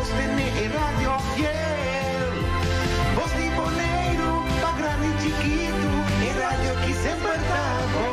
Voz de Radio Fiel. Voz de Bonaire, pa' grande y chiquito, en radio aquí sempre está bom.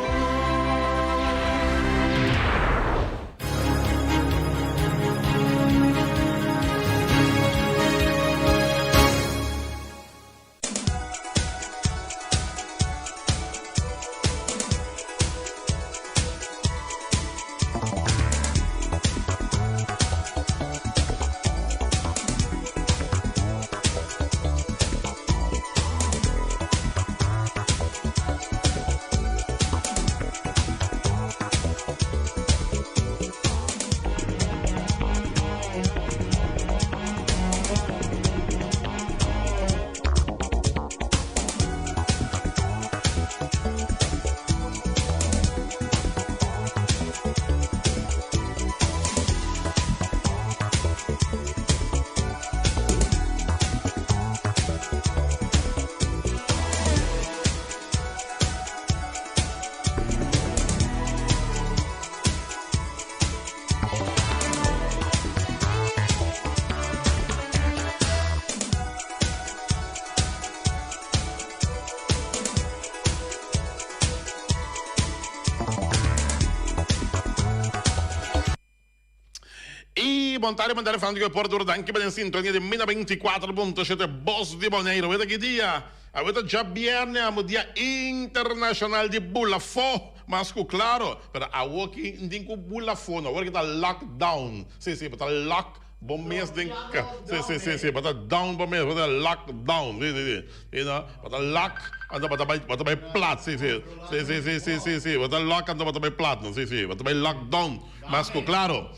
Montare falando che porto anche per in sintonia di Mina 24.7 Voz de Bonaire. Vedete che dia? Avete già viernes, amo dia internacional de Bulafó. Mas claro, pero a walking din ku Bulafó, no, agora que tá lockdown. Sim, tá lock bom mês den sim, bota down bom mês, bota lockdown. You know, bota lock, anda bota by plat, sim, bota lock, anda bota by plat, não, sim, bota by lockdown. Mas claro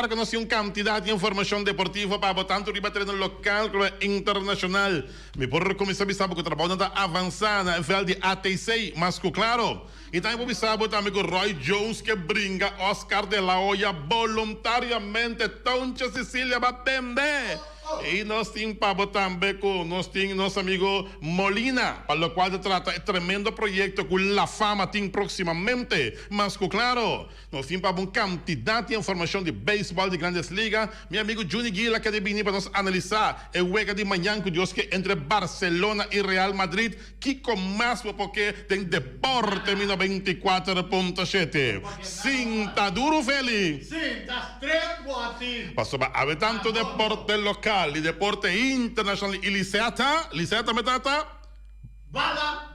que nós temos quantidade de informação deportiva para botar tanto riba treino local como internacional. Me por começar a saber que o trabalho está avançando na NFL de ATC, mas claro. E também vou saber também que o Roy Jones que brinca Oscar de la Hoya voluntariamente Toncha Cecília batende. E nós temos para botar também com nosso amigo Molina, para o qual se trata de tremendo projeto que La Fama tem proximamente. Mas claro, nós temos para uma quantidade de informação de beisebol de grandes ligas. Meu amigo Juni Guila que deve vir para nós analisar o jogo de manhã que Deus que entre Barcelona e Real Madrid, que com mais porque tem deporte 24.7. Sinta duro, Feli. Sinta straight watching. Passou para haver tanto deporte local e deporte internacional. E Liceata metata? Bala!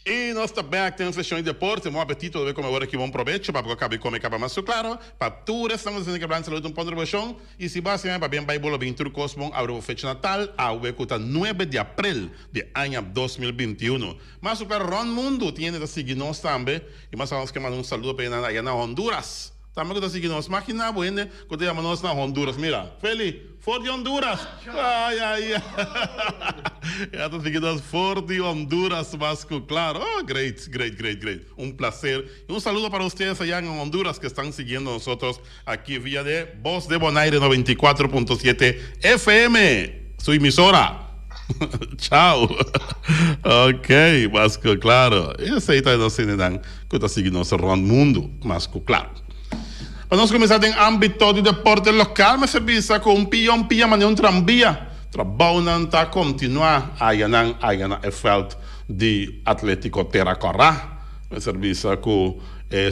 E nós também temos sessão de deporte, bom apetite, ver como agora aqui bom proveito, para acabar comer acaba mais claro, para tudo estamos fazendo que saúde um ponto de promoção, e se basicamente para bem vai bolo bem tudo cosmo, abre o fecha Natal, a ubecuta 9 de abril de ano 2021. Mas o claro, Ron Mundo tiene que seguir nós também, e mais vamos que mandar saludo para allá na Honduras. Também que está seguindo nós, mas que não é bueno, que te nós na Honduras, mira, Feli, for de Honduras, ai, já está seguindo nós, for de Honduras, mas claro, great, placer, e saludo para vocês allá en Honduras que están siguiendo nosotros aquí vía de Voz de Bonaire 94.7 FM, su emisora. Tchau. Ok, mas claro, esse aí está nos ensinando que está seguindo nosso mundo, mas claro. Para nós começar em âmbito de deporte local, me serviço com pia, mas não tranvia. Trabalham para continuar a ganhar o feld de Atlético Terracorá. Me serviço com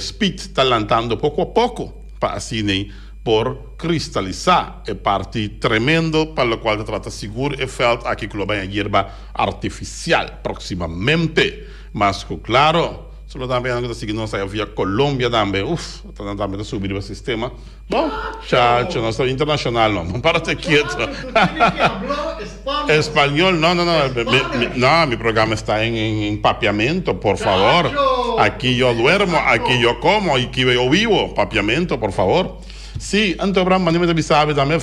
Speed está lançando pouco a pouco para assim por cristalizar a parte tremendo para o qual se trata de seguro o feld aqui que lo vai a hierba artificial proximamente. Mas claro, solo também que está seguindo nós via Colômbia também. Está também a subir o sistema. Bom, chacho, nós estamos internacional, não. Para-te quieto. Espanhol, não. Não, meu programa está em papiamento, por favor. Aqui eu duermo, aqui eu como, aqui eu vivo. Papiamento, por favor. Sim, então, para mim, me sabe também, o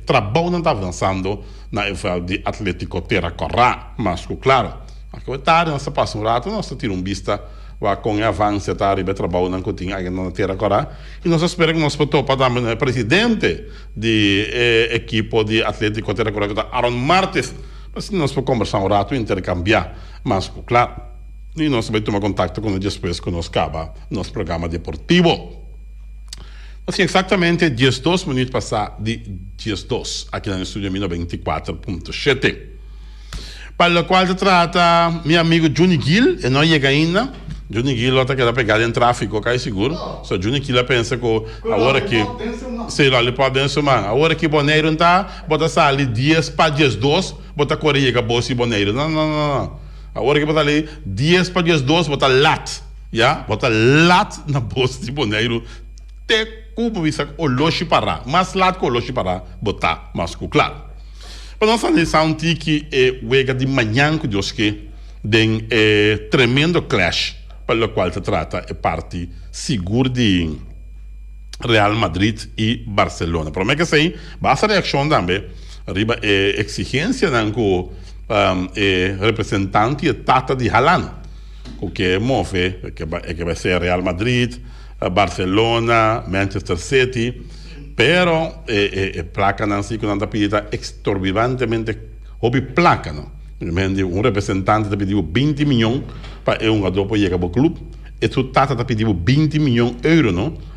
trabalho não está avançando na EFL de Atlético Terracorá, mas claro, a tarde nós passamos rato, nós tiramos vista com o avanço da área de trabalho na Coutinho, aí na Terracorá, e nós esperamos que nós podemos também o presidente de equipe de Atlético Terracorá, Aaron Martins, mas nós podemos conversar rato e intercambiar, mas claro, E nós vamos tomar contato com ele depois que nós acaba nosso programa deportivo. Assim, exatamente 12 minutos passar de 12 aqui no estúdio 94.7. Para o qual se trata meu amigo Johnny Gill, e não chega ainda. Johnny Gill está querendo pegar em tráfico, cai seguro. Só Johnny Gill pensa que a hora que... Sei lá, ele pode pensar, a hora que o boneiro está, bota sair 10 para 12, bota correr com a bolsa e boneiro. Não. A hora que bota ali 10 para 12, bota lat. Bota lat na bolsa de boneiro. Te cubo isso o loxi para. Mas lat com o loxi para botar mais claro. Para nós analisar um tique wega de manhã que Deus que tem tremendo clash para o qual se trata é parte seguro de Real Madrid e Barcelona. Para mim que sei, basta reação também, arriba exigência nanco representante e tata de Haaland, o que move que vai ser Real Madrid, Barcelona, Manchester City, pero placa não se quando pida exorbitantemente hobby placa, não? Um representante te pediu 20 milhões para um jogador para chegar ao clube, e tu tata te pediu 20 milhões de euros, não?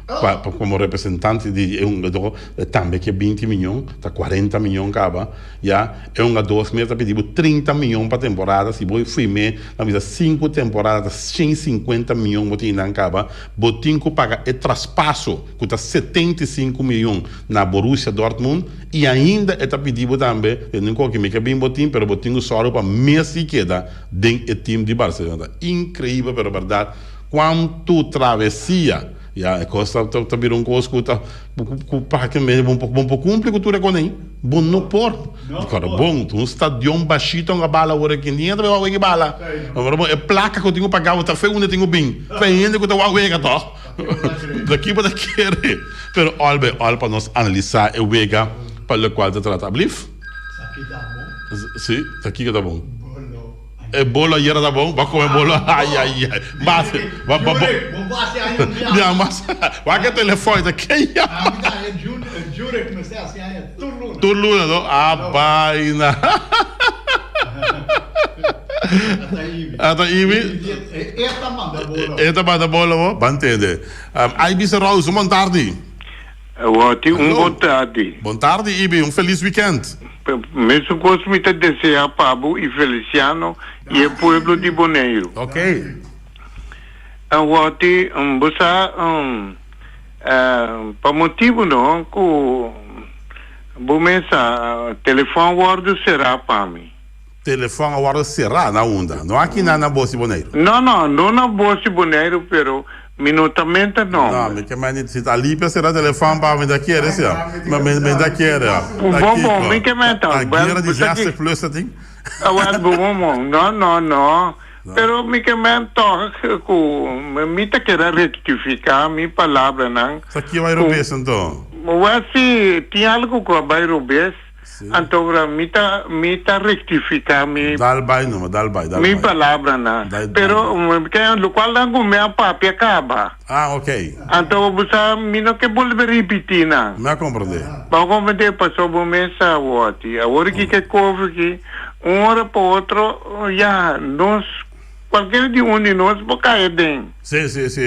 Como representante de um jogador também que 20 milhões, tá 40 milhões acaba, é um jogador que está pedindo 30 milhões para a temporada, se você firme na vida 5 temporadas, 150 milhões você ainda acaba, botinho que paga o traspasso, que está 75 milhões na Borussia Dortmund, e ainda está pedindo também, não qualquer me que bem botinho, pero botinho só para Messi queda dentro do time de Barcelona. Incrível, pero verdade, quanto travessia. É coisa tá virando coisa que para que mesmo um pouco complicado com ele. Bom não por. Cara, bom, um estádio baixito uma bala agora aqui dentro, vai que bala. Agora é placa que eu tenho pagar, tá feio onde tenho bem. Feio ainda que eu tô wega tá. Daqui para daqui. Pero olha para nós analisar o wega para o qual se trata. Blif? Aqui tá bom. Sim, aqui que tá bom. É bolo aí era bom, vai comer bolo, ai, mas, vai que telefone daqui, jure que me sei assim aí, turluna, não, baina, até Ibi, esta manda bolo, vai entender, aí bisa Raul, bom tarde, bom tarde, Ibi, feliz weekend. Mesmo gosto muito de desejar Pablo e Feliciano e o povo de Boneiro. Ok. Agora, para motivo não, vou pensar, telefone guardo será para mim. Telefone guardo será na onda, não aqui na Bolsa Boneiro. Não na Bolsa Boneiro, pero minutamente não. Não, porque mas se tá ali será telefone para me daqui era assim, mas me daqui era. Bom, me que meta. A guerra de desastre plus assim. Não. Pero me que meta me tá querer rectificar minha palavra não. Isso aqui vai rubes então. Mas se tem algo que vai rubes, então me tá rectificar mi dal bai. Mi palavra não. Pero que lo qual não me papi acaba. Ok. Então você me não que volver repetir não. Me compreender. Vamos compreender passou bom mesa hoje. Agora que cover aqui uma hora para outro nós qualquer de um de nós vai cair dentro. Sim.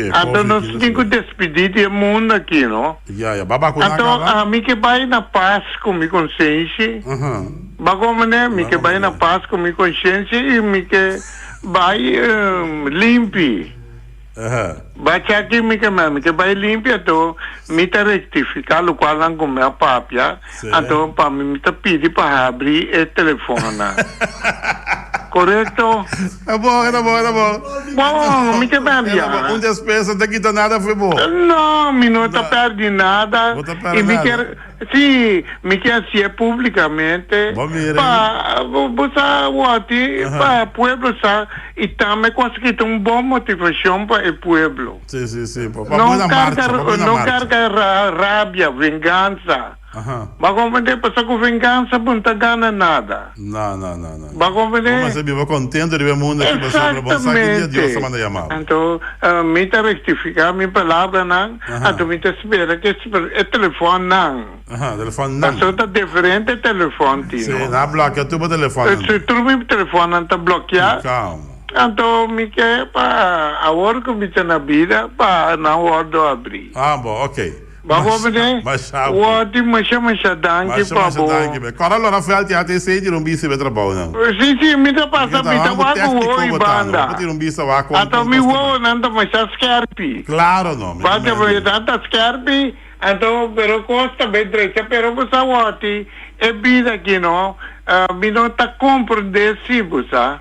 Então nós temos que despedir do mundo aqui, não? Então a mim que vai na paz com minha consciência. Me que vai na paz com minha consciência e me que vai limpe. Baca aqui me que vai limpe, então me tá rectificar o qual não come a papia. Então para mim me tá pedir para abrir o telefone. Correto? É bom. Bom, me que perde. Um despesa não quita nada, foi bom. Não, me não tá perde nada. E me quer, sim, me quer ser publicamente. Para o povo, e também conseguir uma boa motivação para o povo. Sim. Não carga rábia, vingança. Mas compreender, passar com vingança, não está ganhando nada. Não. Mas compreender? Mas eu vivo contente de ver o mundo aqui, mas sobre bom saque de Deus manda chamar. Então, me está rectificar minha palavra, não. Então, me está espera que o telefone não. Telefone não. Passou está diferente o telefone, sim, não bloqueia tu o telefone. Se tu o telefone não está bloqueado, calma. Então, me quer para a hora que me na vida, para na hora do abrir. Bom, ok. Vamos ver? O ótimo, mas danke, pabo. Qual a hora foi al teatro e sei de um bicho de trabalho, não? Sim, me dá passa, me dá vago e banda. Vou ter um bicho lá com. Então, me vou, não tá mais scarpi. Claro, não. Bate a tanta scarpi, então, pero costa bem direita, pero você ótimo, é vida aqui, não? Me não tá compreendendo, sabe?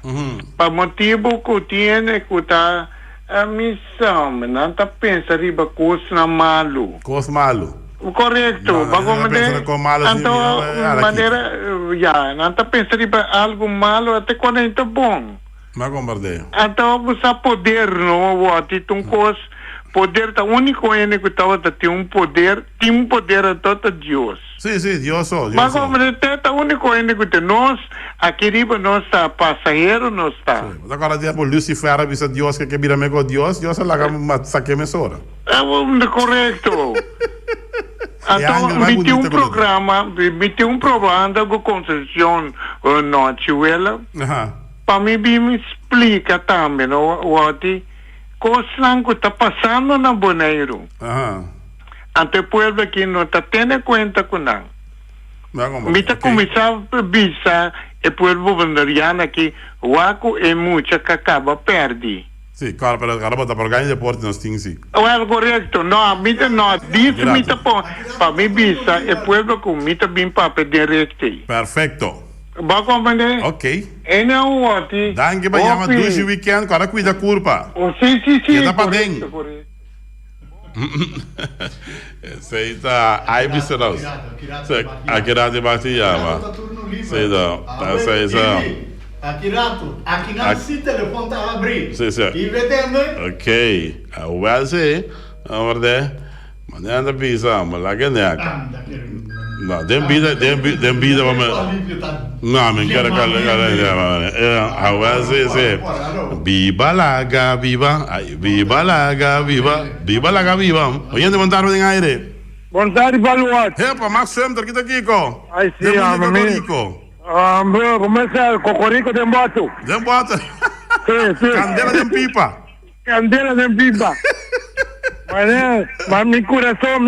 Para motivo que tiene, que tá a missão, não tá pensando riba coisa malo. Coisa malo. Correto. Então, maneira, não tá pensando riba algo malo até quando é bom. Mas compreendo. Então, você poder, não? Um coisa, poder, tá único que tem um poder a todo Deus. Sim, Deus só. Mas como tá único que tem nós, aqui riba nós está passageiro, nós está. Agora dia por Lucifer avisa Deus que vira me com Deus é lá que saque me sora. É correto. Então, me tem um programa com concessão noite, ela. Para mim me explica também, o que coisa que está passando na Bonaire. Ante pueblo que não está tendo conta com nada. Me está começando a pensar o pueblo venderiano que o aco é muito que acaba perde. Sim, claro, mas agora está por ganhar deporte nós temos sim. É correto. Não, me não diz me está para mim bisa o pueblo que me está bem para direito. Perfeito. Vai compreender? Ok. É não o ati. Danke, vai chamar dois weekend, cara cuida curva. Sim. Queda para dentro. Sei tá, aí você não. Aqui lá de Batiama. Sei não, tá sei não. Aqui não se telefone tá abrir. Sim. E vedendo? Ok, well sei, vamos ver. Mas anda pisando, lá que neca. Não, dem vida, vamos. Não, me quero cara. Well sei. Viva Laga, viva. Viva Laga, viva. Viva Laga, viva. Oye, te mandaron en aire. Bom tarde, Baluat. Epa, Max Center, aqui tá Kiko. Aí sim, Cocorico. Começa Cocorico de Mboto. De Mboto. Sim. Candela de pipa. Mas meu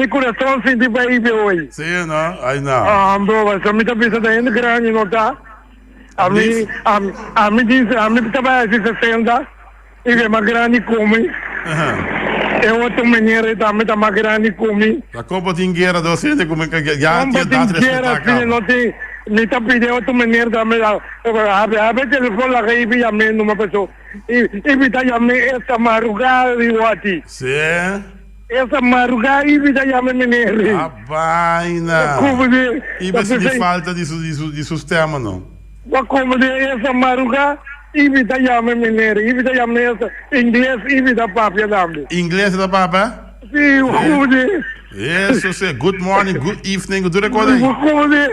coração sente para ir hoje. Sim, não? Aí não. Bro, você me tá pensando ainda grande, não tá? A mim diz, a mim trabalha de 60 e vem uma grande come. É outra maneira também tá uma grande come. A Copa Tingueira docente como que já tinha dado respeitar. Não tem, me tá pedindo outra maneira também. Abre telefone lá e me chama numa pessoa. E me tá chamando essa madrugada e o ati. Sim. Essa madrugada e me tá chamando menino. A vaina. Como de? E você de falta de sistema não? Como de essa madrugada e me tá chamando menino. E me tá chamando essa inglês e me tá papo também. Inglês da papa? Sim, como de? Isso, sim. Good morning, good evening, tudo recorda aí. Como de?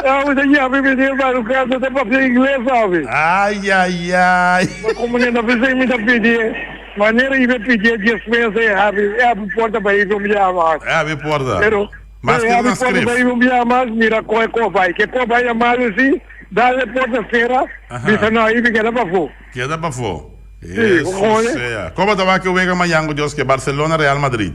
Eu me chamando menino para o caso da papo inglês, sabe? Ai. Como de não precisa me pedir. Maneira de pedir dispensa é a porta para ir para me chamar. É a porta. Mas que não escreve. Para ir para me chamar, mira qual é cobai. Que cobai é mais assim, dá-lhe porta-feira, diz não, aí queda para fora. Queda para fora. Isso, sea. Como estava que eu venho amanhã com Deus que Barcelona, Real Madrid?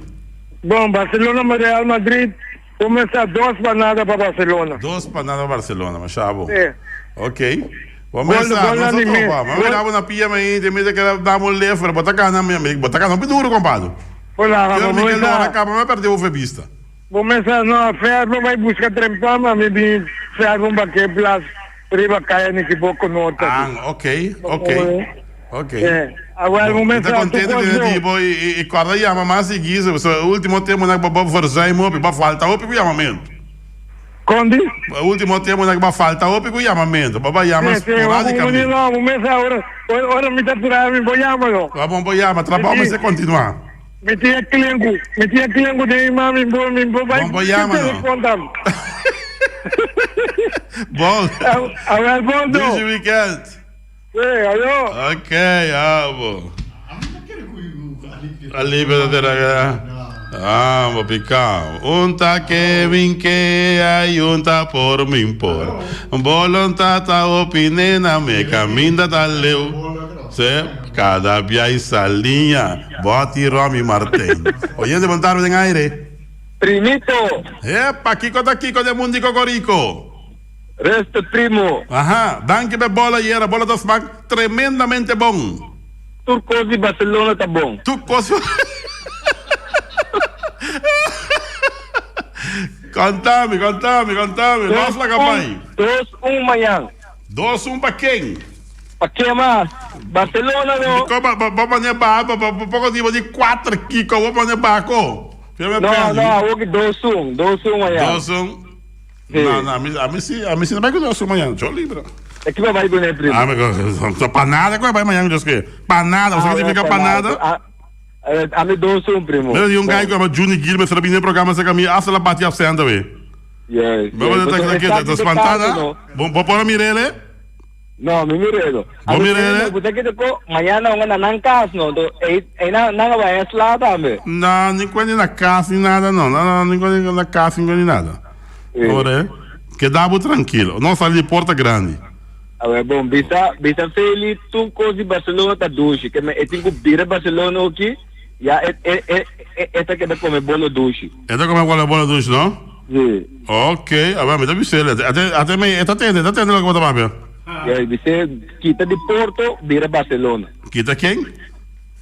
Bom, Barcelona, Real Madrid, começa 2 para nada para Barcelona. 2 para nada para Barcelona, mas chavo. É. Ok. Vamos começar, vamos virar na pia, mas tem medo que dá uma lefa, botar cá na minha amiga, botar cá não peduro, compadre. Olá, vamos começar. Acaba, mas perdeu o febista. Vamos começar, não, a ferro vai buscar trempar, mas me diz, ferro vai que place, riba caia nesse pouco nota. Ok. É, agora vamos começar. Está contente de tipo, e quando chama mais seguido, o último tempo na que vai fazer muito, vai faltar o chamamento. Quando? O último tempo na que vai faltar o chamamento, vai chamar esporadicamente. Não, vamos começar agora me está tirando, vou chamar. Vamos chamar, trabalho vai ser continuar. Metia clengo de mami, vai. Vamos chamar, não. Bom. Agora, bom, this weekend. Alô? Ok, amo. Ali, Ah, vou picar. Unta Kevin que aí unta por mim por. Volontata opinena me caminda da leu. Se cada via salinha, bote Romy Martin. Oyente montar en aire. Primito. Epa, Kiko da Kiko de Mundi Cocorico. Resto primo. Ajá, danke per bola ieri, bola da smack tremendamente bom. Turcos di Barcelona tá bom. Turcos. Contame. Nós lá, capaz. 2-1 amanhã. 2-1 para quem? Para quem mais? Barcelona, não? Vamos fazer barco, pouco de 4 aqui, vamos fazer barco. Não, hoje 2-1 amanhã. 2-1. Não, a mim sim não vai que 2-1 amanhã, deixa eu livre. É que vai com ele, primo. Não para nada, que vai amanhã, Deus que? Para nada, você vai ficar para nada. A mim 2-1, primo. Eu um cara que chama Juni Gilbert, você vai programa, você caminha, hasta lá batia a senda, velho. Yes. Vamos estar aqui, espantada. Vamos pôr a Mirele? Não, me Mirele. Vamos Mirele? Você quer dizer, amanhã não na casa, não? Não vai lá também. Não, nem quando na casa, nem nada, não, nem quando na casa, nem nada. Ora, que dá tranquilo, não sai de Porta Grande. Bom, bisa feliz tu coisa de Barcelona tá duche, que eu tenho que vir Barcelona aqui, já esta que dá comer bolo duche. Esta come bolo duche, não? Sim. Ok, agora me dá visela, até me, está tendo o que eu tá vendo. E você quita de Porto, vira Barcelona. Quita quem?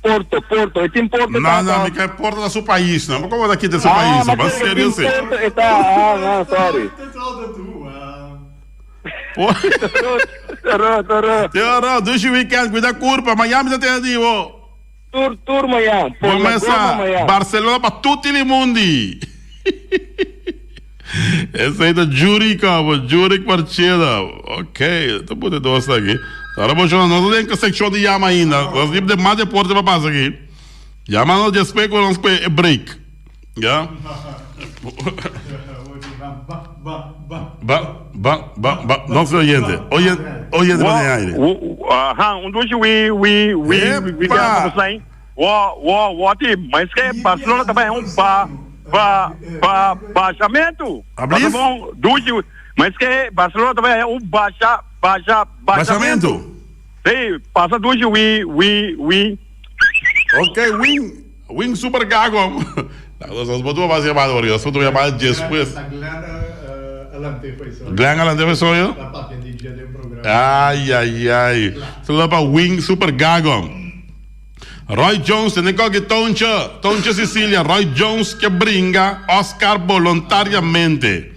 Porto, eu tenho Porto. Não, me quer Porto do seu país, não. Como daqui do seu país? Mas sério, você. Não, sorry. Terror, deixa o weekend, cuida curva, Miami da terra de Tour Miami. Começa Barcelona para tutti i mondi. Essa aí da Zurich partida. Ok, estou botando dois aqui. Agora vou jogar, nós não temos secção de Yama ainda. Nós temos de mais deporte para passar aqui. Yama não despegue quando nós break. Já? Não se oyente vai aire. Hoje we got saying, what mas que Barcelona também é baixamento. Mas que Barcelona também é baixamento. Sim, passa hoje we. Ok, wing super gago. Nós botou mais chamado, nós botou mais depois. Glenn alante foi só eu? Ai. Você lá para wing super gago. Roy Jones, tem que Toncha Sicília, Roy Jones que brinca Oscar voluntariamente.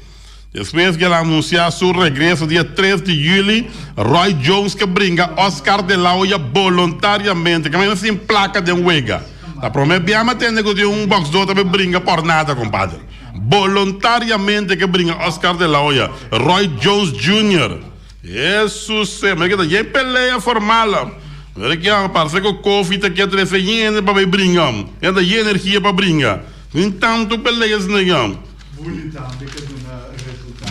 Depois que ela anunciar seu regresso dia 3 de julho, Roy Jones que brinca Oscar de la Hoya voluntariamente, que ainda sem placa de huega. A promessa bem mas tem que box do também brinca por nada, compadre. Voluntariamente que brinca Oscar de la Hoya, Roy Jones Jr. Jesus, mas que tá peleia formal. Olha que parece que o Kofi tá aqui atrás de para brincar. Ainda energia para brincar. Então tu peleias não. Bully também que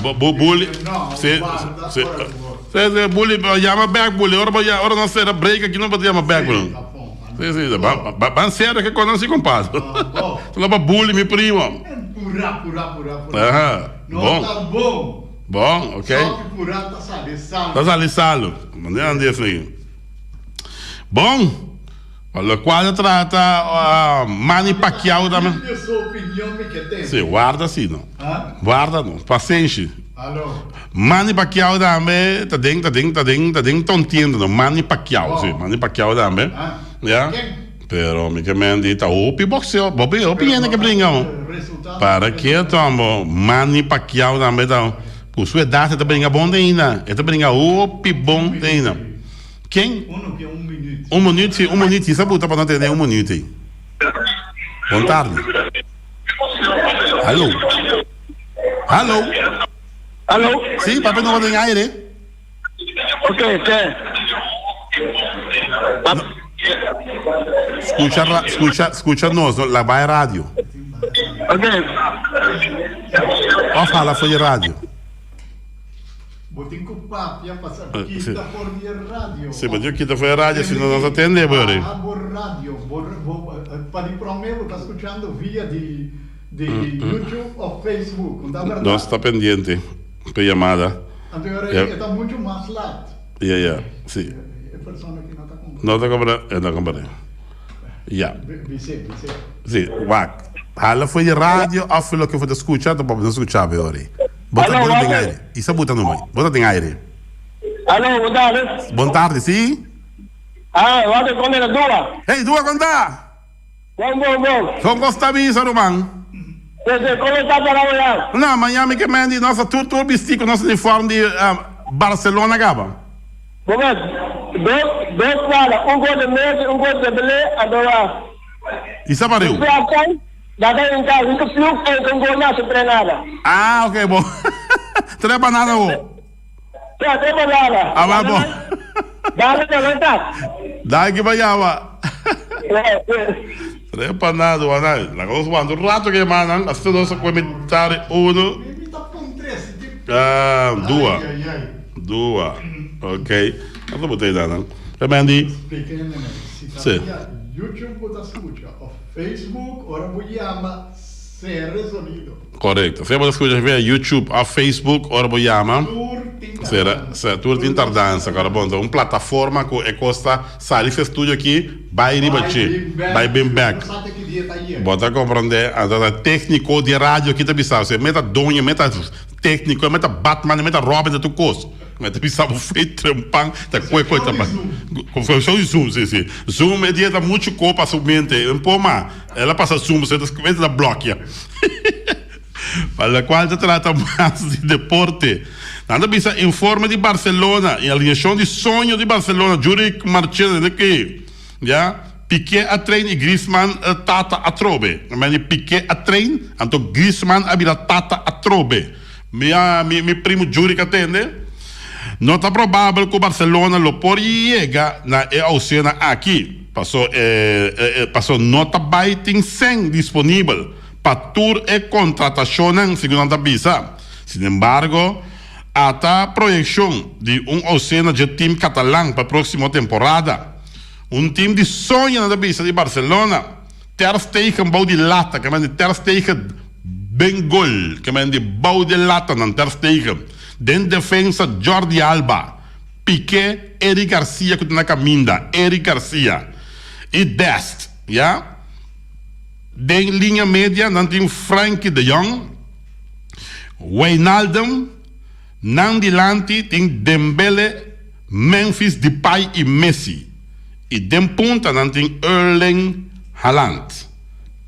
Bully, se bully chama back bully, ora não será break aqui não pode chamar back bully. Sim, ban sério que quando não se compara. Tu leva bully meu primo. Pura. Bom. Tá bom. Bom, ok. Só que pura tá salissalo. Tá salissalo. Maneira assim. Bom. Olha, quase trata Manny Pacquiao também. A sua opinião que tem? Sim, guarda assim, não. Guarda não, paciência. Alô. Manny Pacquiao também, tá dentro, tontiendo, não. Manny Pacquiao, sim, Manny Pacquiao também. Já? Pero, me que me dita, opi boxeo, opi ainda que brincam. Para que tomo Manny Pacquiao também, então, por sua idade, tá brincando bom ainda. Tá brincando opi bom ainda. Quem? Um minuto, sabe botar para não entender 1 minuto aí. Boa tarde. Alô? Sim, papai não vai ganhar ele. Ok, Escucha nós, lá vai rádio. Ok. Ó, fala, foi rádio. Botem com papo, ia passar quinta por dia rádio. Sim, mas quinta foi a rádio, se não nos atende, Bori. Por rádio, para ir para o meu, está escutando via de YouTube ou Facebook, não é verdade? Nós está pendente, para chamada. Agora está muito mais lado. Sim. É pessoa que não está com. Não está comprando, não comprando. Vice. Sim, wak. Hala foi de rádio, afilo que foi de escuchar, então vamos escuchar, Bori. Bota em aire. Isso é botando no bota em aire. Alô, boa tarde. Boa tarde, sim? Vamos comer a Dua. Ei, Dua, quando tá? Bom. Como gosta de isso, Romão? Como está para amanhã? Não, amanhã me queimando nossa tudo vestido, nosso uniforme de Barcelona, Gaba. Momento. Dois para, gol de Messi, gol de Belé, agora. Isso é para eu. Daí em casa, nunca fui com gol na treinada. Ok, bom. Três bananas, ô. Três bananas. Vai bom. Dá para levantar. Dá aqui para Java. Três bananas, banana. La cosa quando rato che mandano, a sto nostro comentário uno. Dua. Ok. Quanto botei da não? Remendi. Sim. YouTube puta escucha, o Facebook ora vogliamo ser resolvido. Correto. Se você escuta YouTube, a Facebook, ora vogliamo Tour Tintardanza, cara, bom, então, plataforma que custa sair esse estúdio aqui, vai ribaci, vai bem back. Bota compreender, a técnico de rádio aqui tá pensando, você meta donha, meta técnico, meta Batman, meta Robin da tu costo. Mas tu pensava feito trampang, tá coisa também. Confusão de Zoom, sim. Zoom é dia da muito copa sua mente, um pouco mais. Ela passa Zoom, você descobre da bloqueia. Para qual se trata mais de deporte. Nada bisa informe de Barcelona, em aliação de sonho de Barcelona, Juric Marchena de que, já Piqué a trein e Griezmann tata a trobe. Mas Piqué a trein, então Griezmann a vira tata a trobe. Mi primo Juric atende. Não está provável que o Barcelona lo por llegar na oceana aqui. Passou nota baiting sem disponível para tour e contratação segundo a visa. Sin embargo, há projeção de oceana de time catalão para a próxima temporada. Time de sonho na visa de Barcelona. Ter Stegen bau de lata, que manda Ter Stegen bem gol, que manda bau de lata na Ter Stegen. Den defensa Jordi Alba, Piqué, Eric Garcia que está na caminha, Eric Garcia e Dest, já? Den linha média não tem Frankie de Jong, Wijnaldum, não dilante tem Dembele, Memphis Depay e Messi, e den ponta não tem Erling Haaland.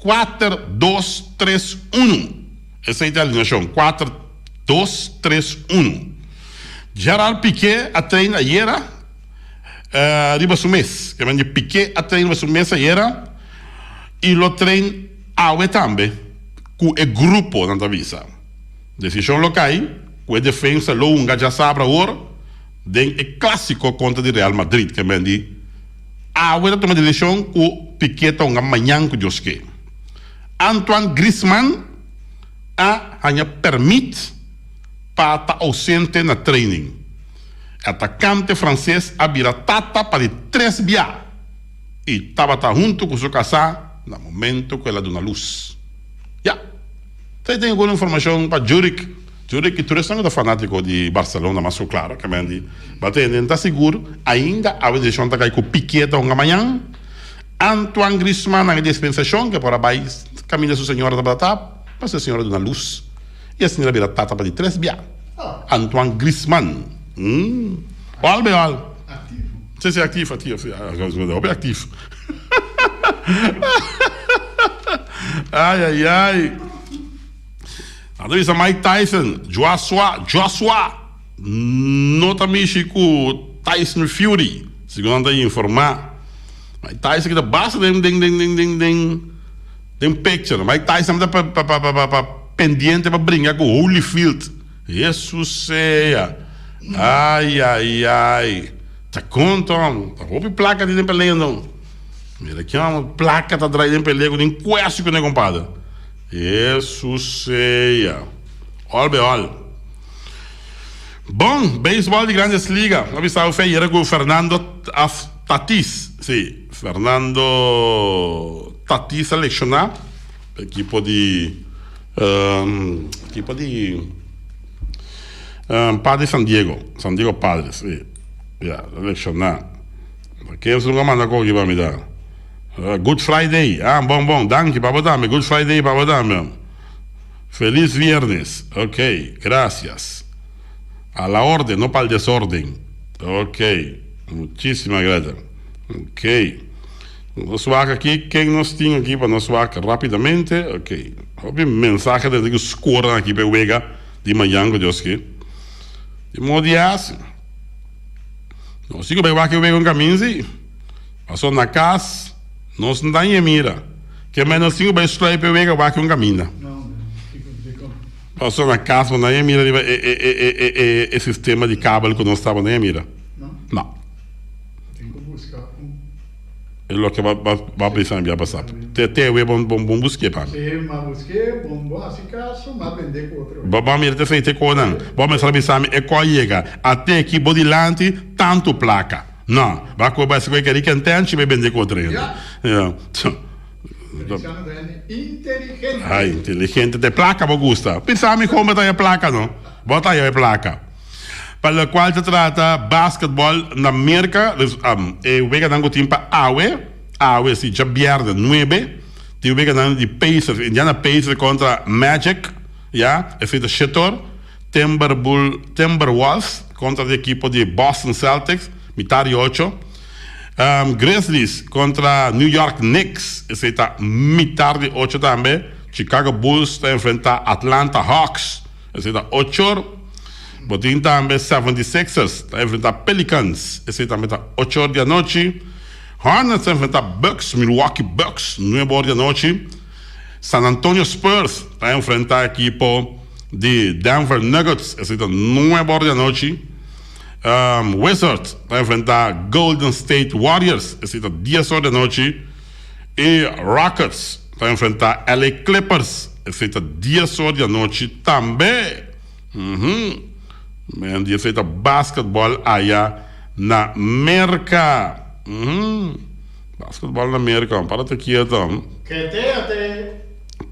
4-2-3-1, essa é a alineação, 4-2-3-1. Gerard Piqué a treina era riba su mês, que vende Piqué a treina su mês era e lo treina awe também com o grupo na visa. Decisão local, com a defesa longa já sabe agora, den o clássico contra o Real Madrid, que vende awe da toma de decisão com Piqué tonga amanhã com Josque. Antoine Griezmann hanya permite para estar ausente na training. Atacante francês abira tata para 3 dias e estava junto com seu casal no momento que ela deu na luz. Você tem alguma informação para Juric? Juric, tu és um fanático de Barcelona, mas claro, que me batendo, está seguro, ainda a decisão está com Piqué amanhã. Antoine Griezmann na dispensação, que por aí caminha sua senhora da batata, mas a senhora deu na luz. E a senhora vira tata para 3 dias. Antoine Griezmann. Albeal. Ativo. Sim, ativo. Ativo. Ai. A vez Mike Tyson, Joshua. Nota México, Tyson Fury. Segundo aí informar. Mike Tyson que da base tem picture. Mike Tyson tá pendente para brincar com o Holyfield. Jesus seja. Ai. Tá conta, roupa placa de peleia não. Mira aqui uma placa tá atrás de peleia com quase que não é compadre. Jesus seja. Olha. Bom, béisbol de Grandes Ligas. Nós estávamos ayer com o Fernando Tatis. Sim, Fernando Tatis selecionado. Equipo de Padres San Diego Padres, sim. Selecionado. Quem é o segundo manda aqui para me dar? Good Friday. Bom, danke, para dar-me. Good Friday, para dar-me. Feliz viernes. Ok, gracias. A la orden, no para el desorden. Ok, muchísimas gracias. Ok. Nos vaca aqui, quem nós tem aqui para nos vaca rapidamente. Ok. Houve mensagem de que escoram aqui para o Vega de manhã, que Deus quer. De modo de assim. Nós temos que ver que o Vega um caminho, sim. Passou na casa, nós não dá em mira. Que menos temos que ver estudar para o Vega que um caminho. Passou na casa, não é mira esse sistema de cabo que nós estávamos na mira. Não. Tem que buscar É o que vai pensar em passar. Tem bom busque para. Sim, mas busque, bom assim caso, mas vender com outro. Vamos ver te feite com não. Vamos pensar é qual chega até aqui bodilante tanto placa. Não, vai cobrar se que ele entende vai vender com outro. Inteligente. Inteligente de placa, me gusta. Pensame como tá a placa, não? Bota aí a placa. Para o qual se trata basquetebol na América, o Vega dando tempo AWE, se já pierde 9, o Vega dando de Pacers, Indiana Pacers contra Magic, esse é Shator, Timberwolves contra a equipe de Boston Celtics, metade 8. Grizzlies contra New York Knicks, esse está metade 8 também. Chicago Bulls está a enfrentar Atlanta Hawks, esse está 8. Botin também 76ers está a enfrentar Pelicans, esse também está 8 horas da noite. Hornets está a enfrentar Bucks, Milwaukee Bucks, 9 horas da noite. San Antonio Spurs está a enfrentar a equipe de Denver Nuggets, esse está 9 horas da noite. Wizards vai enfrentar Golden State Warriors, esse é 10 horas da noite. E Rockets vai enfrentar LA Clippers, esse é 10 horas da noite também. Esse é basquetebol aí na América. Basquetebol na América, para-te quieto.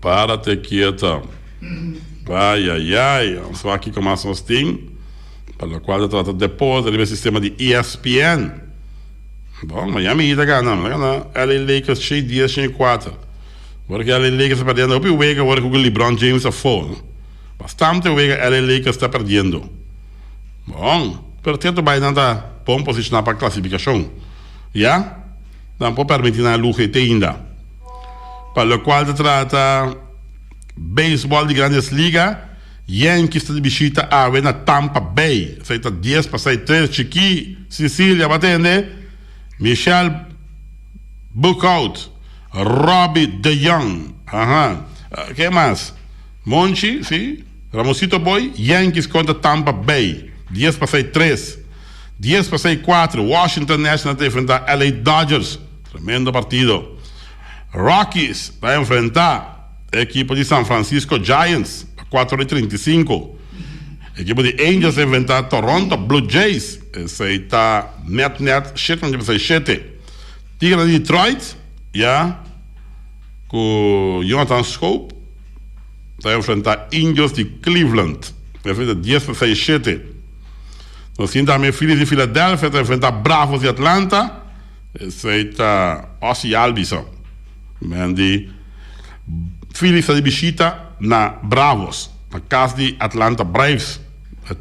Para-te quieto. Ai. Vamos ver aqui como nós temos. Para o qual se trata depois do sistema de ESPN. Bom, Miami está ganhando. LA Lakers 6 dias, 4. Porque LA Lakers está perdendo. O Vega agora com o LeBron James está fora. Bastante o Vega LA Lakers está perdendo. Bom, portanto vai dar bom posicionar para a classificação. Não pode permitir a luta ainda. Para o qual se trata beisebol de Grandes Ligas. Yankees de visita a na Tampa Bay. Feita 10 para 3, Chiqui, Sicília, batende. Michel Buckout, Robbie DeYoung. Que mais? Monchi, sim. Ramosito Boy, Yankees contra Tampa Bay. 10 para 3. 10 para 4, Washington Nationals vai enfrentar LA Dodgers. Tremendo partido. Rockies vai enfrentar a equipe de San Francisco Giants. 4:35. Equipe de Angels vai enfrentar Toronto Blue Jays. Esse aí está net 7:7. Tigres de Detroit, com Jonathan Schoop, vai enfrentar Indians de Cleveland. Vai enfrentar 10:7. Nós temos também Phillies de Filadélfia, vai enfrentar Bravos de Atlanta. Esse aí está Ozzy Albison. Phillies está de visita na Bravos, na casa de Atlanta Braves.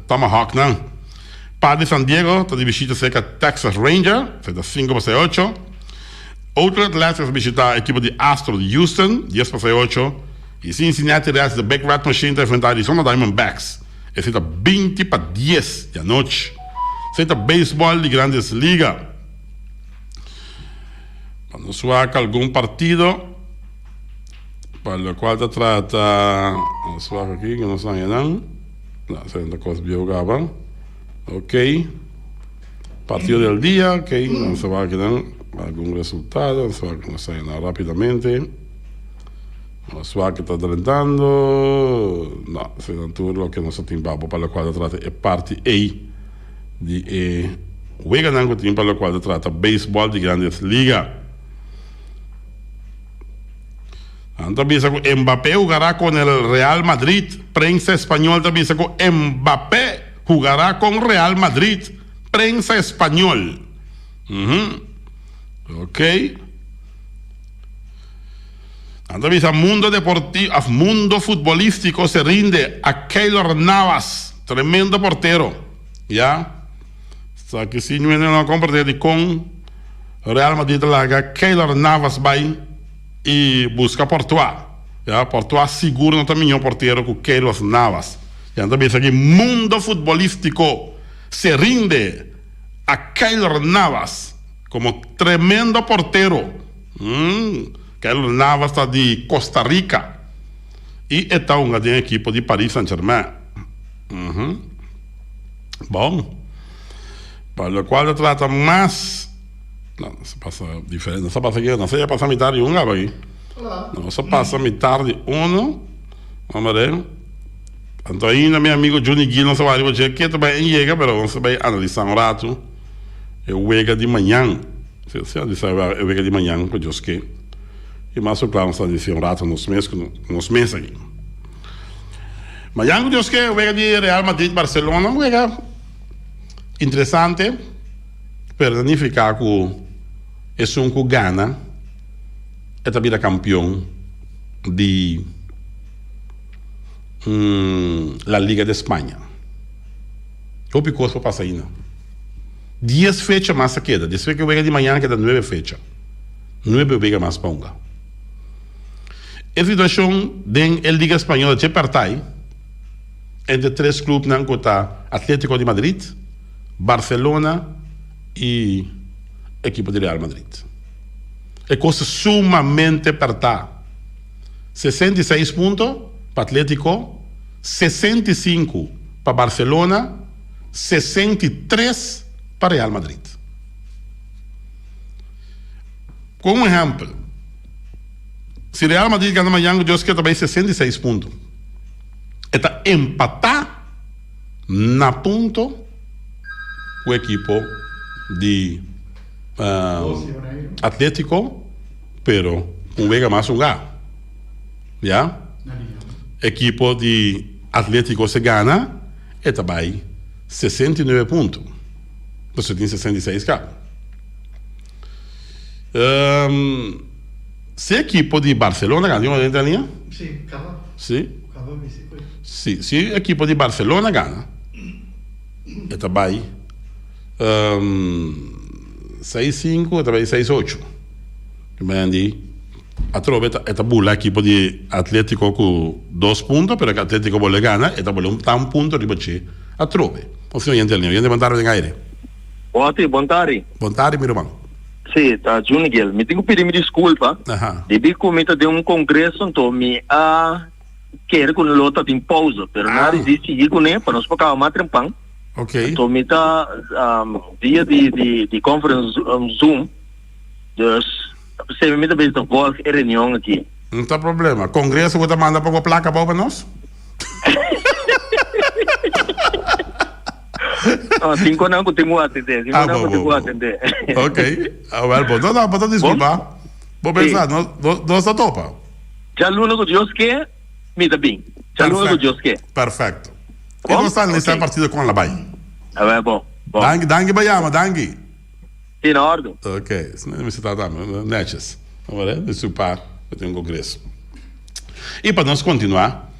Tomahawk, não. Padres San Diego está de visita cerca Texas Ranger, está 5:8. Outro Atlético está de visita a equipe de Astros de Houston, 10:8. E Cincinnati Reds de Big Red Machine está a enfrentar Arizona Diamondbacks. Esse está 20:10 da noite. Esse está beisebol de Grandes Ligas. Quando suaca algum partido para o qual se trata, vamos ver aqui, que não está ainda. Sendo coisa biogaban. Ok. Partido del dia, ok. Vamos ver aqui algum resultado. Vamos ver que não está ainda rapidamente. Suárez que está adelantando. No, se non tu lo che non sta timbapo per la quale tratta è parte A di Wigan anche team per la quale tratta baseball di Grandes Liga. También con Mbappé jugará con el Real Madrid. Prensa español también con Mbappé jugará con Real Madrid. Prensa español. Ok. También mundo deportivo, mundo futbolístico se rinde a Keylor Navas, tremendo portero. Ya. Hasta que si no viene a compartir con Real Madrid, la Keylor Navas va y busca Portuá. Ya, Portuá seguro no terminó portero con Keylor Navas. Ya también aquí mundo futbolístico se rinde a Keylor Navas como tremendo portero. Keylor Navas está de Costa Rica y está un equipo de Paris Saint-Germain. Bom, para lo cual trata más. No se pasa diferente, no se pasa aquí, no se ya pasa mitad de uno ahí. No se pasa mitad de uno. Vamos a ver. Tanto aí, meu amigo Johnny Gui, não se vai dizer que também chega, mas vamos vai analisar um rato. Eu wega de manhã. Se disse eu wega de manhã com Deus que. E mais claro, nós dizemos um rato nos meses aqui. Manhã com Deus que eu wega de Real Madrid, Barcelona, wega interessante. Per non ficar com esse um que Gana é também campeão de la Liga de Espanha. O pico para passar aí, 10 fechas mais queda. Desde que eu de manhã queda 9 fechas. 9 vega mais ponga. A situação da Liga Espanhola de partai entre 3 clubes não está Atlético de Madrid, Barcelona e equipe de Real Madrid. É coisa sumamente apertada. 66 pontos para Atlético, 65 para Barcelona, 63 para Real Madrid. Como exemplo, se Real Madrid ganha amanhã, eu acho que também 66 pontos. Está empatado na ponto com o equipo de Atlético, pero com vega mais um gá. Já? Equipo de Atlético se gana e também 69 pontos. Você tem 66 cá. Se equipo de Barcelona ganha uma linha? Sim, acaba. Sim. Sim, se equipo de Barcelona ganha, e também 6-5 e também 6-8. Quindi a trove è bulla equipo di Atletico con 2 punti, perché Atletico vuole gana e vuole un punto ribaci a trove. O se niente mandare in aereo. Bontari. Bontari, mi romano. Sì, da Junior, mi tengo per mi disculpa. Devi commettere di un congresso, mi a chiedere con l'ota in pausa, per non resistere io con per non spaccare ma trempang. Ok. Então mi tá dia de conference Zoom. Dus você me dá bem então qual é reunião aqui. Não tem problema. Congresso você manda para placa para nós? Cinco não tenho atender. Ok. Well, não, pode desculpar. Vou pensar, não está topa. Já aluno que Deus quer, me dá bem. Já aluno que Deus quer. Perfeito. E non sta nella partita con la Bai? Bom. Dangi Bayama, Dangi. In ordem. Ok, mi si sta dando, neces. Vamos ver, de super, eu tenho um congresso. E para nós continuar,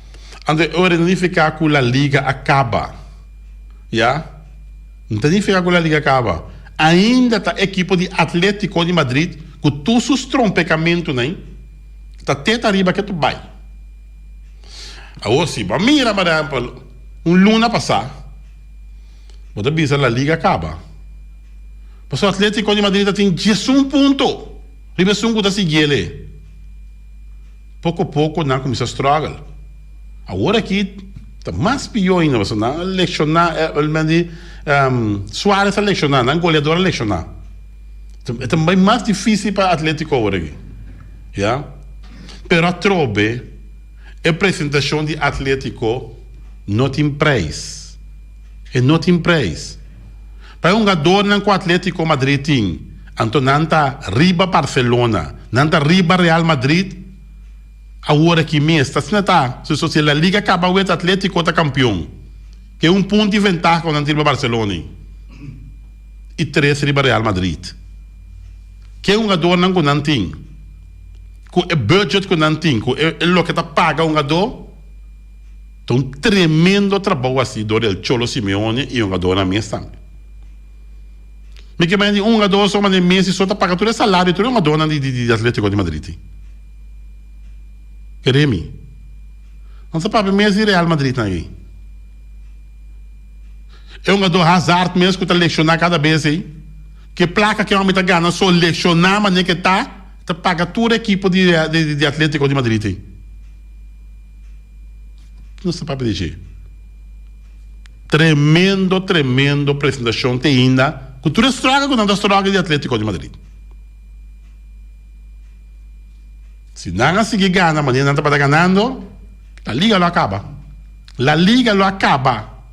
ande ora não ficar com a liga acaba. Já? Não tem ficar com a liga acaba. Ainda tá equipe de Atlético de Madrid com todos os trompecamentos, né? Tá até arriba que tu vai. Agora sim, mira, por exemplo, luna passar, você visa a liga acaba. Mas o Atlético de Madrid tem 11 pontos. Ribeirão está seguindo ele. Pouco a pouco não começa a struggle. Agora aqui está mais pior ainda. Você não lecionar, Suárez a lecionar, não goleador a lecionar. É também mais difícil para o Atlético agora aqui. Yeah? Pero trobe a apresentação de Atlético not in praise. É not in praise. Para um jogador com o Atlético Madrid, então nanta riba Barcelona, nanta riba Real Madrid, a hora que mês, se a Liga acaba o Atlético está campeão, que é um ponto de vantagem com a riba Barcelona e 3 riba Real Madrid. Que é um jogador não tem, com o budget que não tem, com o que está paga um jogador, então um tremendo trabalho assim do Cholo Simeone e um jogador na mesa também. Me que mais um jogador só mas mês e só está pagando todo o salário, todo um jogador de Atlético de Madrid. Queremi, não se paga mês de Real Madrid aí. É um jogador Hazard mesmo que está lecionar cada vez aí. Que placa que o homem está ganhando só lecionar, mas nem que está paga toda a equipe de Atlético de Madrid. Não se pode dizer. Tremendo apresentação tem ainda. Cultura estraga com a estraga de Atlético de Madrid. Se não seguir ganhando, mas não está ganhando, a Liga lo acaba. La Liga lo acaba.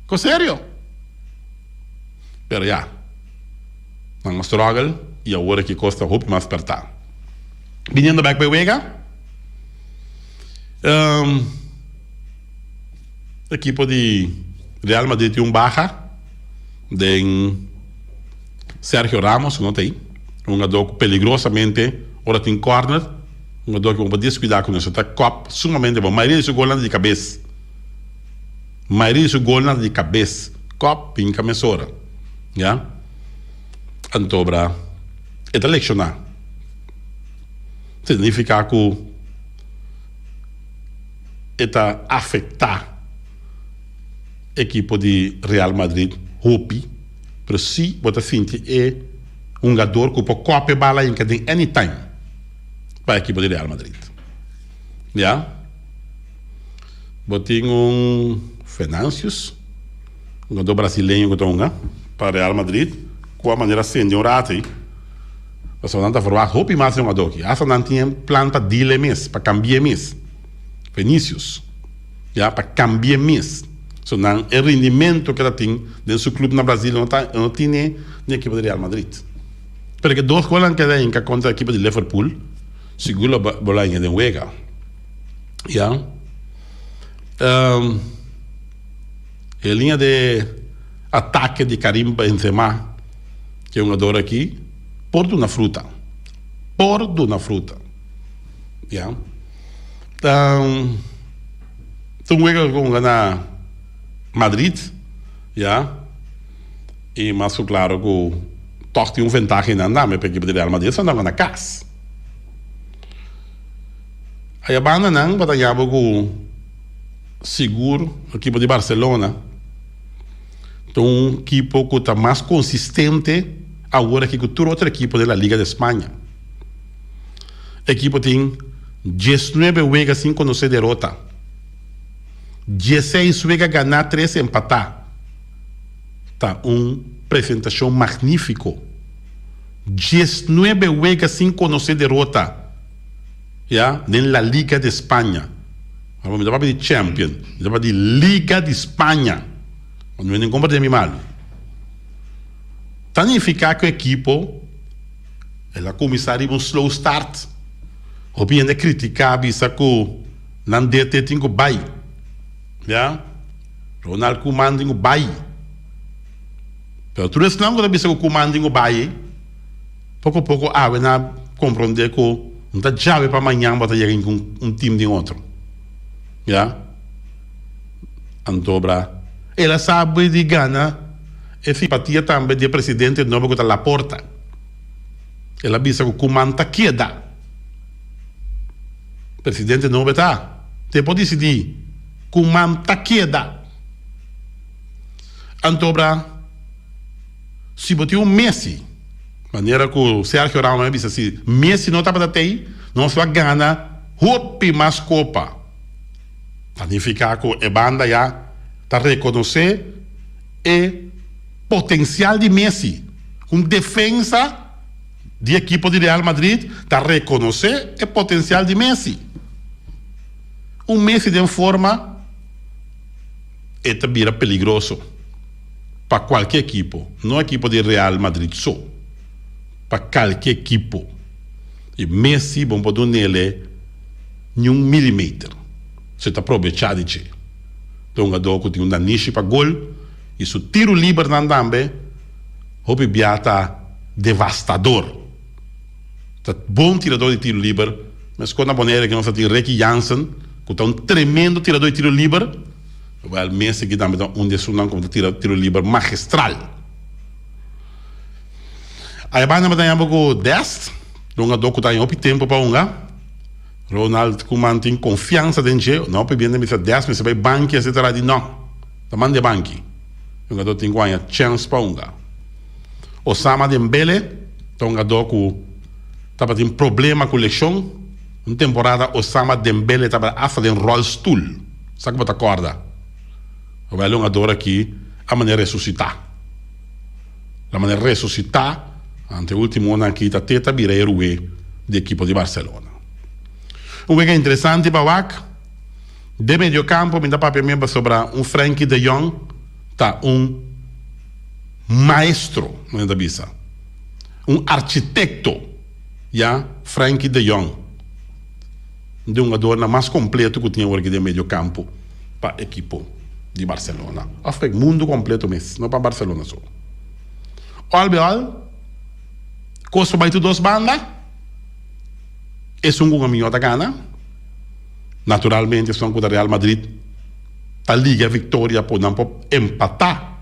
Com sério? Pero já. Não struggle e agora que custa roupa mais apertar. Vindo back by Wega. Equipo de Real Madrid tem baja de Sergio Ramos, não tem. Um jogador peligrosamente, ora tem corner, um jogador que vamos descuidar com isso, tá cop sumamente bom. A maioria de gol de cabeça. Cop pinca mesora. Já? Antobra é lecionar. Significa que é afetar equipo de Real Madrid hopi, pero se você sente é um jogador que pode copiar bala em cada anytime para a equipe de Real Madrid. Já? Botem Venâncius, um jogador brasileiro que está para Real Madrid, com a maneira senhorata aí. Você não está formado hopi mais um jogador aqui. Essa não tinha plano para dealer mesmo, para cambiar mesmo. Vinícius, já para cambiar mesmo. So, não, o rendimento que ela tem dentro do seu clube no Brasil não tem nem a equipe de Real Madrid. Porque 2 gols que tem contra a equipe de Liverpool, seguro a bola em de Wega. Já? A linha de ataque de Karim Benzema, que é um jogador aqui, por uma fruta. Já? Então, Wega com ganhar Madrid, já, e mais claro que toch tem vantagem na nome para a equipe de Real Madrid, só não na casa. Aí a banda não batalhava com seguro a equipe de Barcelona, então um equipe que está mais consistente agora que toda outra equipe da Liga de Espanha. A equipe tem 19 jogos sem conhecer derrota. 16 juega ganhar, 3 empatar. Tá apresentação magnífico. 19 juega sem conhecer derrota. Já, na Liga de Espanha. Vamos falar de Champions, vamos falar de Liga de Espanha. Não é nem como de mal. Significa que a equipe ela começar um slow start. O bem é criticar isso que não deve ter que vai. Já? Ronald Koeman tem o Bahia. Pero tudo isso não quando bisa o Koeman tem o Bahia. Pouco a pouco, vai na compreender que não está chave para amanhã para chegar com time de outro. Já? Antobra. Ela sabe de Gana e simpatia também de presidente novo que está na porta. Ela bisa que o Koeman está queda. Presidente novo está. Você pode decidir. Koeman está queda. Antobra, se botar Messi, maneira que o Sergio Ramos disse assim, Messi não está para ter, não se vai ganhar, roupa mais copa. Significa que a banda já está reconhecer o potencial de Messi, defesa de equipo de Real Madrid está reconocer o potencial de Messi. Messi de forma é também peligroso para qualquer equipo, não equipo de Real Madrid só, para qualquer equipo. E Messi, bom para nele, nem milímetro. Você está aprovechado de você. Então, jogador tem niche para gol, e se tiro livre não também, o está devastador. Está bom tirador de tiro livre, mas quando a maneira que nós temos Ricky Jansen, que está tremendo tirador de tiro livre, o Messi que também está dessunando como tiro livre magistral. Aí vai na batalha com 10, jogador que está em tempo para Ronaldo que mantém confiança dentro, não para bem de 10, mas vai banque, etc. Não, está mandando banque. O jogador tem ganha chance para Osama Dembele, um jogador que estava tendo problema com lesão. Uma temporada, Osama Dembele estava a fazer um roll stool. Sabe que você acorda? O jogador aqui, a maneira de ressuscitar. A maneira de ressuscitar, ante o último ano aqui, está teta vireiro de equipo de Barcelona. Que é interessante para de meio campo, me dá para perguntar sobre Frenkie de Jong, tá maestro, não é bisa, arquiteto, Frenkie de Jong, de jogador mais completo que tinha de meio campo para a equipe de Barcelona. Acho mundo completo mesmo, não para Barcelona só. Albeal, costo vai tu duas bandas, é caminho da gana. Naturalmente, são com o Real Madrid, a Liga Vitória por não empatar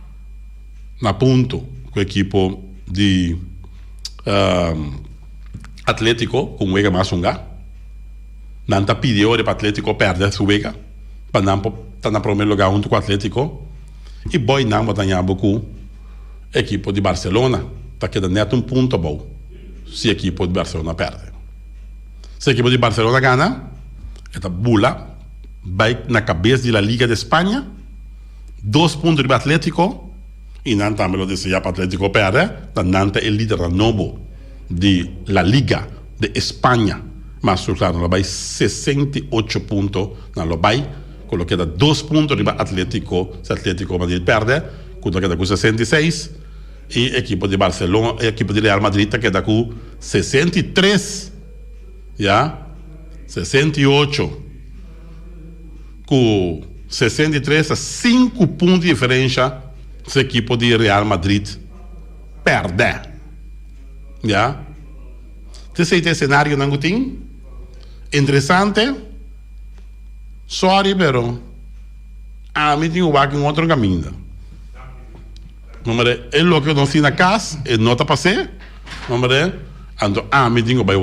na ponto com a equipe de Atlético, com o Ega Masunga. Não está pedindo para o Atlético perder sua Ega, para não estar na primeiro lugar junto com o Atlético. E boi não vai ganhar com a equipe de Barcelona, está quedando neto ponto bom se a equipe de Barcelona perde. Se a equipe de Barcelona ganha, esta bula vai na cabeça da Liga de Espanha, 2 pontos do Atlético, e não também lo disse já para o Atlético perde, não é o líder novo de la Liga de Espanha, mas claro, não vai 68 pontos, não lo vai, coloca 2 pontos do Atlético, se o Atlético Madrid perde, queda com 66, e a equipe de Barcelona, a equipe de Real Madrid queda com 63, 68 com 63 a 5 pontos de diferença se a equipe de Real Madrid perde. Esse cenário não tem interessante, sorry, pero a mim tem um outro caminho. Número é o que eu não sei na casa, e não está passando. Número ando me digo vai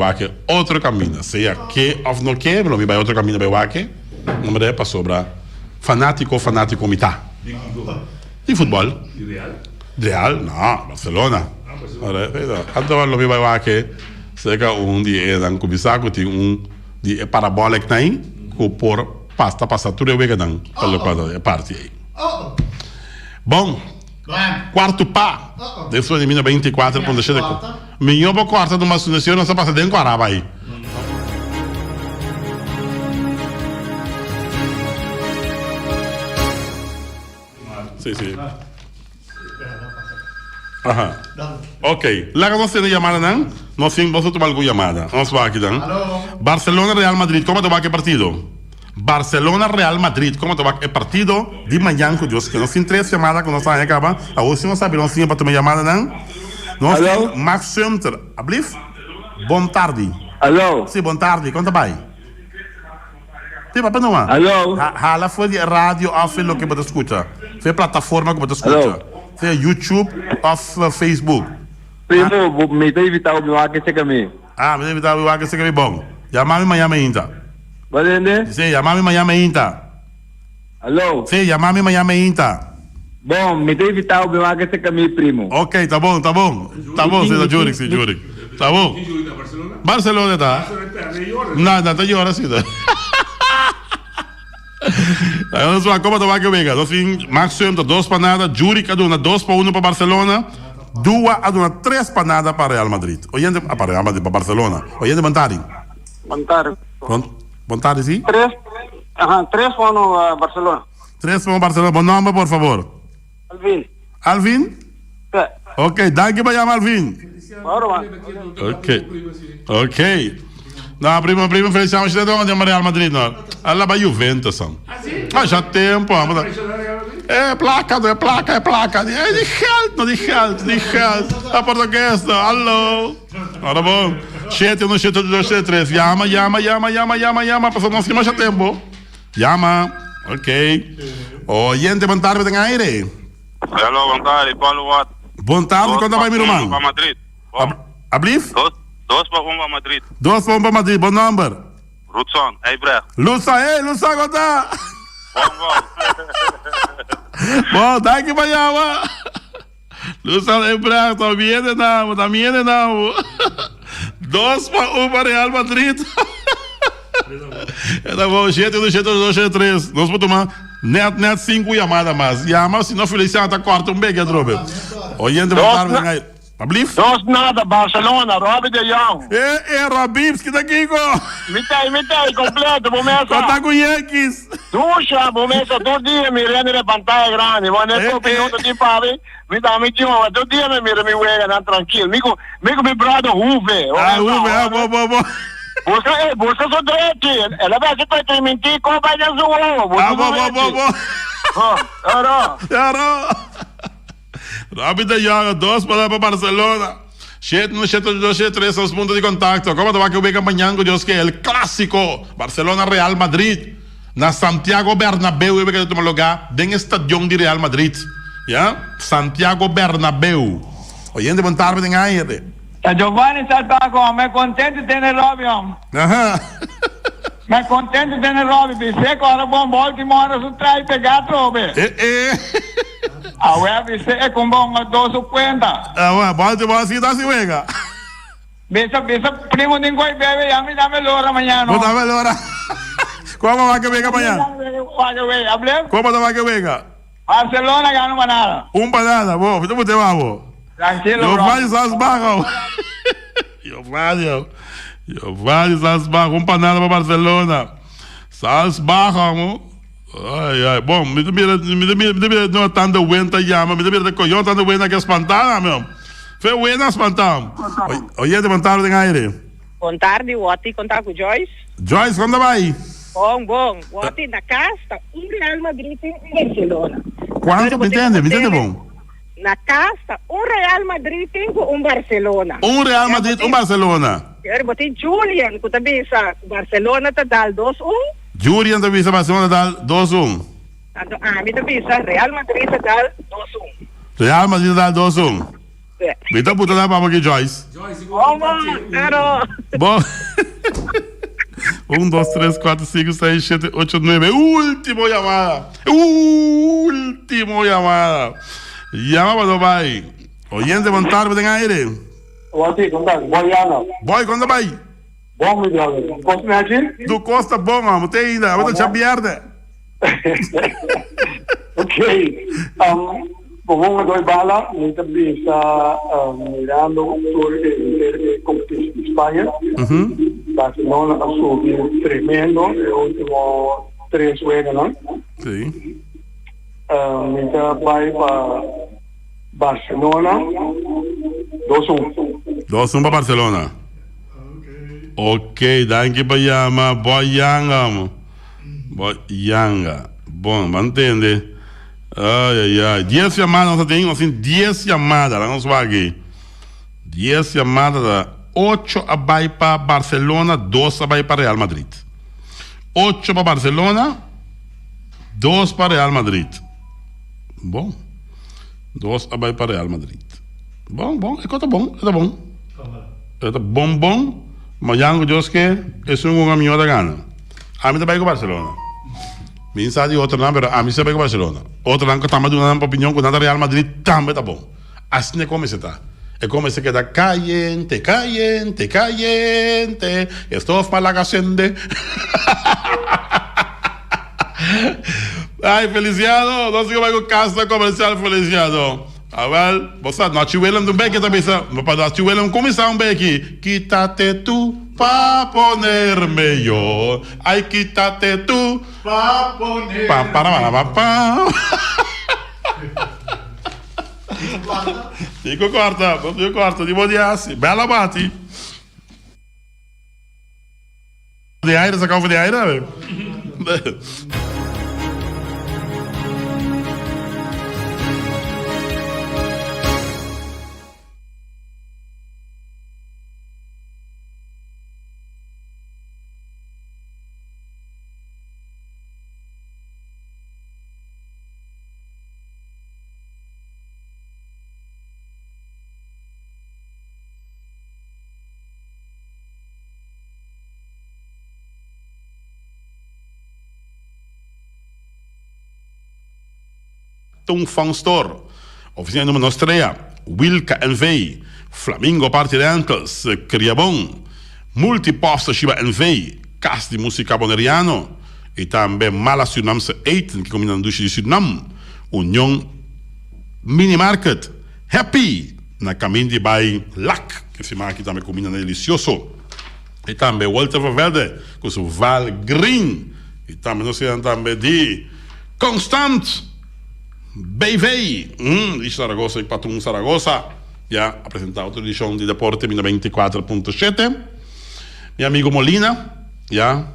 outro caminho, seja que ou não que, mas vai outro caminho vai não me para sobra fanático mitad de futebol. Real, não, Barcelona. Ando lo vai que seja dia dan começar com de parabólico aí, que por passa tudo o que dan pelo quadro parte aí. Bom, quarto pá, desde 2024 quando chega minha boa quarta de uma solução não se passa dentro do Araba aí. Sim. Aham. Ok. Lá que nós temos chamada, não? Nós temos tomar alguma chamada. Vamos lá aqui, não? Barcelona Real Madrid, como vai o partido? Barcelona Real Madrid, como vai o partido de manhã com Deus? Que nós temos 3 chamadas que nós estamos acabando. A hoje não sabe, nós temos para tomar chamada, não? Nós temos Max Sumter. Ablif? Boa tarde. Alô? Sim, boa tarde. Quanto vai? Sim, papai não. Alô? Hala foi de rádio ou foi o que você escuta? Foi plataforma que você escuta? Foi YouTube ou Facebook? Primo, me deve evitar o meu que caminho. Me deve evitar o que caminho bom. Chamame Miami ainda. Valente? Sim, chamame Miami ainda. Alô? Sim, chamame Miami ainda. Bom, me deve evitar o meu que caminho, primo. Ok, tá bom. Tá bom, sim, Júri. Tá bom. Barcelona tá? Não, tá de hora sim. Vamos lá, como vai que venga? Nós temos Max Sumter, 2 para nada, Júri cada uma, 2 para 1 para Barcelona. 2 a 3 para nada para Real Madrid. Oyente, para Real Madrid, para Barcelona. Oyente Montari. Montari, sí. 3 para Barcelona. 3 para Barcelona. Buen nombre, por favor. Alvin? Sí. Ok, danke para llamar Alvin. Ok. No, primo, felicitamos você de Real Madrid, não. Ela vai Juventus, são. Ah, já tempo, vamos. É placa. É de geld. A português, alô. Ora bom. 7-1-7-2-3. Llama. Passou não cima já tempo. Llama. Ok. Oyente, boa tarde, tem aire. Hello, boa tarde, Paulo Watt. Boa tarde, quando vai, meu irmão? Para Madrid. Ablif? 2 para 1 para Madrid. 2 para 1 para Madrid, bom número. Rutson, Brecht. Lusa, conta. Bom, daqui para allá. Lusa, Brecht, también de nuevo. 2 para 1 para Real Madrid. Tá bom, 7-2-3. Nós vamos tomar net 5 chamadas mais. Llama, se não Feliciano, corta bem, Robert. Oyente, boa tarde. Ablif? 2-0 Barcelona, Robbie de Jong. Robibs, que daqui, Mitei, completo, Bomesa. Tá com Yankees. Ducha, Bomesa, 2 dias me rende de pantalla grande. Vou nesse minuto de papi. Me dá 2 dias me mira, me wega, não tranquilo. Mico, me brother Huve. Bom. Você só direito. Ela vai se para mentir, como vai dar bom. Robbie de Jong, 2 para Barcelona. 7-2-3 são os pontos de contato. Como vai que eu venho acompanhando, Deus que é o clássico Barcelona Real Madrid na Santiago Bernabéu, eu venho tomar lugar dentro do estádio de Real Madrid. Santiago Bernabéu. Oyente, boa tarde, tem aire. Giovanni Salvaco, me contento de ter Robbie. Me contento de ter Robbie. Você agora bom bola que mora su trai pegar Robbie. Você é com bom 250. Bola se dá se wega. Bisa primo ninguém bebe, dame lora amanhã. Dame lora. Como vai que wega amanhã? Como vai que wega? Barcelona ganha uma nada. Banana, bom, então você vai, Tranquilo, Giovanni Salzbarro. Giovanni Salzbarro, banana para Barcelona. Salzbarro, ai. Bom, me mira não tanto venta llama, me mira de coión tanto venta que espantada, meu. Foi buena espantada. Oye, de boa tarde em aire. Boa tarde, Wati, contar com Joyce. Joyce, quando vai? Bom. Wati, na casa, Real Madrid em Barcelona. Quanto? Me entende bom? Na casa, Real Madrid tem Barcelona. Real Madrid, Barcelona. Eu botei Julian, que também sa Barcelona tá dal 2-1. Julian também sa Barcelona dal 2-1. Me também sa Real Madrid tá dal 2-1. Real Madrid dal 2-1. Então puta lá para aqui, Joyce. Claro. Bom. 1, 2, 3, 4, 5, 6, 7, 8, 9. Último llamada. Llama cuando vai. Oyente, boa tarde, tem aire. Boy, quando vai? Bom, meu Deus. Posso me agir? Do Costa, bom, não tem ainda. Vamos deixar pierde. Ok. Vamos a 2 balas. Eu também está mirando o tour de competição de Espanha. Barcelona ha subido tremendo. El último 3 juegos, ¿no? Sí. Mientras va para Barcelona, 2-1. 2-1 para Barcelona. Ok, danke para llama. Boyanga. Bom, mantende. Ai. 10 chamadas, nós temos assim 10 chamadas, vamos ver aqui. 10 chamadas, 8 vai para Barcelona, 2 vai para Real Madrid. 8 para Barcelona, 2 para Real Madrid. Bom. 2 vai para Real Madrid. Bom, tá bom. Tá bom. Mas Jango Joske é um amigo da Gana. A mim também com Barcelona. Me sabe outro não, mas a mim também com Barcelona. Outro não que está dando uma opinião com nada Real Madrid também tá bom. Assim é como está. É como se queda caliente. Estou malagacende. Ai, Feliciano, nós que vai com casa comercial, Feliciano. Well, você não te willem do beque também, mas para te willem começar um beque. Quítate tu pa ponerme yo. Ai, quítate tu pa ponerme. Pa. Dico corta, di modiassi. Bella Mati. De aire, essa calva de aire, velho. Van Stor, oficina número Nostrea, Wilka NV, Flamingo Party Rentals, Criabon, Multiposta Shiba NV, Cas de Música Boneriano, e também Mala Surinamse Eten, que combina a indústria de Surinam, União Mini Market, Happy, na caminho de Bay Lac, que se chama aqui também combina delicioso, e também Walter Verde, com o Val Green, e também nós também de Constant, BV, de Saragossa e Patrão Saragossa, já apresentar outra edição de Deporte 24.7. Meu amigo Molina, já,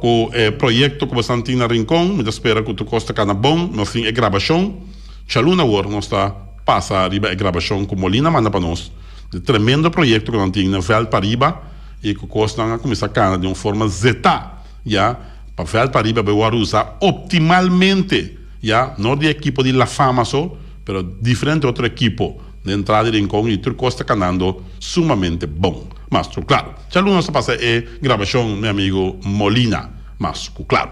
com o projeto com Constantina Rincón, me espera que tu costa cana bom, no fim é gravação. Chaluna War, nós está passa arriba é gravação com Molina, manda para nós. De tremendo projeto que nós temos na Valpariba e que costa a começar cana de uma forma zeta, já, para Valpariba vai usar optimalmente. Ya, no de equipo de La Fama só, pero diferente outro equipo de entrada de Rincón e tudo está canando sumamente bom. Mas, claro, já não se passa gravação, meu amigo Molina, mas, claro.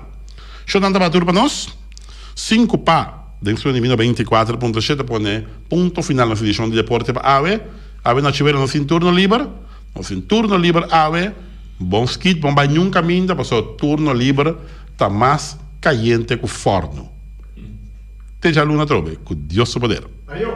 Deixa eu dar uma turma para nós. 5 pa, dentro de 24.7, põe ponto final na edição de Deporte para AVE. AVE não tiveram no turno livre. No turno livre, AVE, bom skit, bom banho caminho, passou turno livre, está mais caliente que o forno. Te Luna Trove, con Dios su poder. Adiós.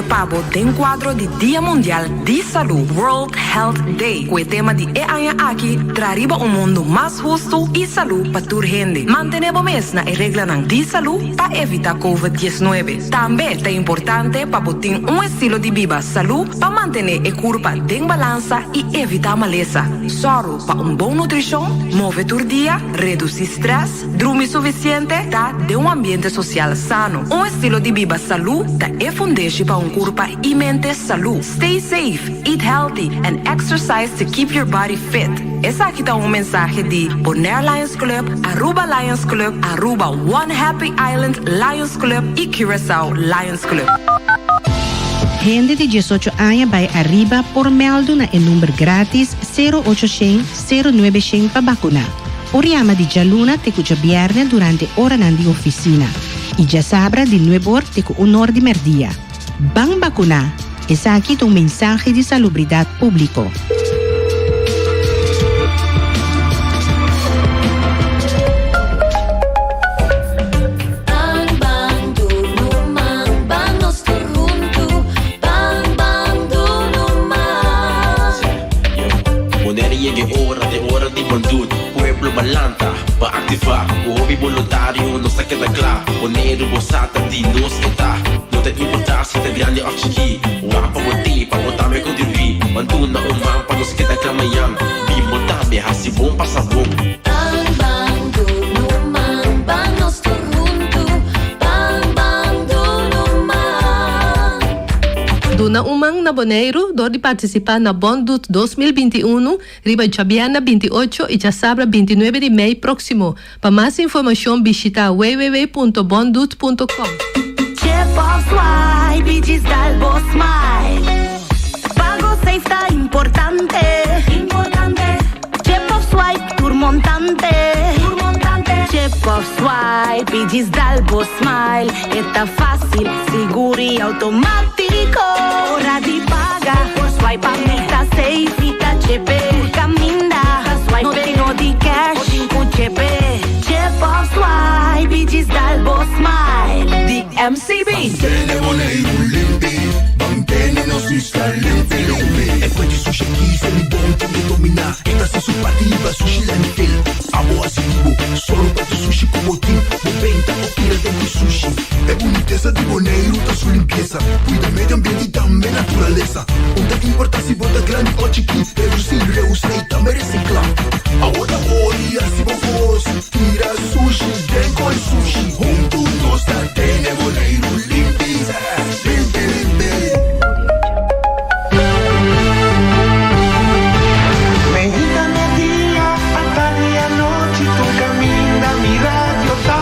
pabo den quadro de Dia Mundial de Salud, World Health Day, com o tema de año aqui, trariba mundo mais justo e salud para toda gente. Mantenemos mesmo a regra de saúde para evitar COVID-19. Também é importante para botar estilo de vida saúde para manter a curva de balança e evitar maleza. Soro para boa nutrição, move todo dia, reduzir stress, dormir suficiente, tá de ambiente social sano. Estilo de vida saúde tá é fundamento para curva e mente saúde. Stay safe, eat healthy and exercise to keep your body fit. Essa aqui tá mensagem de Bonaire Lions Club, Aruba Lions Club, Aruba One Happy Island Lions Club e Curaçao Lions Club. Gente de 18 anos vai arriba por meldo na número grátis 0800 0900 para vacunar. O riama de Jaluna te cuja viernes durante hora de oficina. E já sabra de 9 horas te cu honor de merdia. Bang vacunar. Essa aqui é um mensagem de salubridade público. Balanta, para activar o hobby voluntário, não se queda claro. O negro bossata de nos está. Não tem importância, tem grande aqui. O apa boti, para botar me contribuir. Mantuna o man, para nos queda clamayam. Bim botar me hasi bom, passa bom. Duna umang na Bonaire, dor de participar na Bondut 2021, riba Chabiana 28 e Chasabra 29 de maio próximo. Para mais informação, visita www.bondut.com. Pago safe está importante. Chip of swipe, turmontante. Chip of swipe, digital boss smile. Está fácil, seguro e automático. Hora de pagar, por swipe está safe, está chepe. Caminda, no tenho de cash, o chepe. Chip of swipe, digital boss smile. The MCB. Mantene Bonaire limpi, mantene nos isla limpi. E poi sushi chi se li buon che domina. Esta se su partiva sushi lentil. Amo asivo, solo per sushi como team. 90 kg de sushi. É boniteza de Bonaire, da sua limpeza. Cuida medio ambiente e também natureza. Onde que importa se bota grande ou chiqui. Reusei e também reciclar. Agora olha se vos tira sushi, dengo e sushi. Junto nós da tene Bonaire limpi, limpi, limpi. Medita nel dia, tarde e noite, tu caminha, mi radio tá.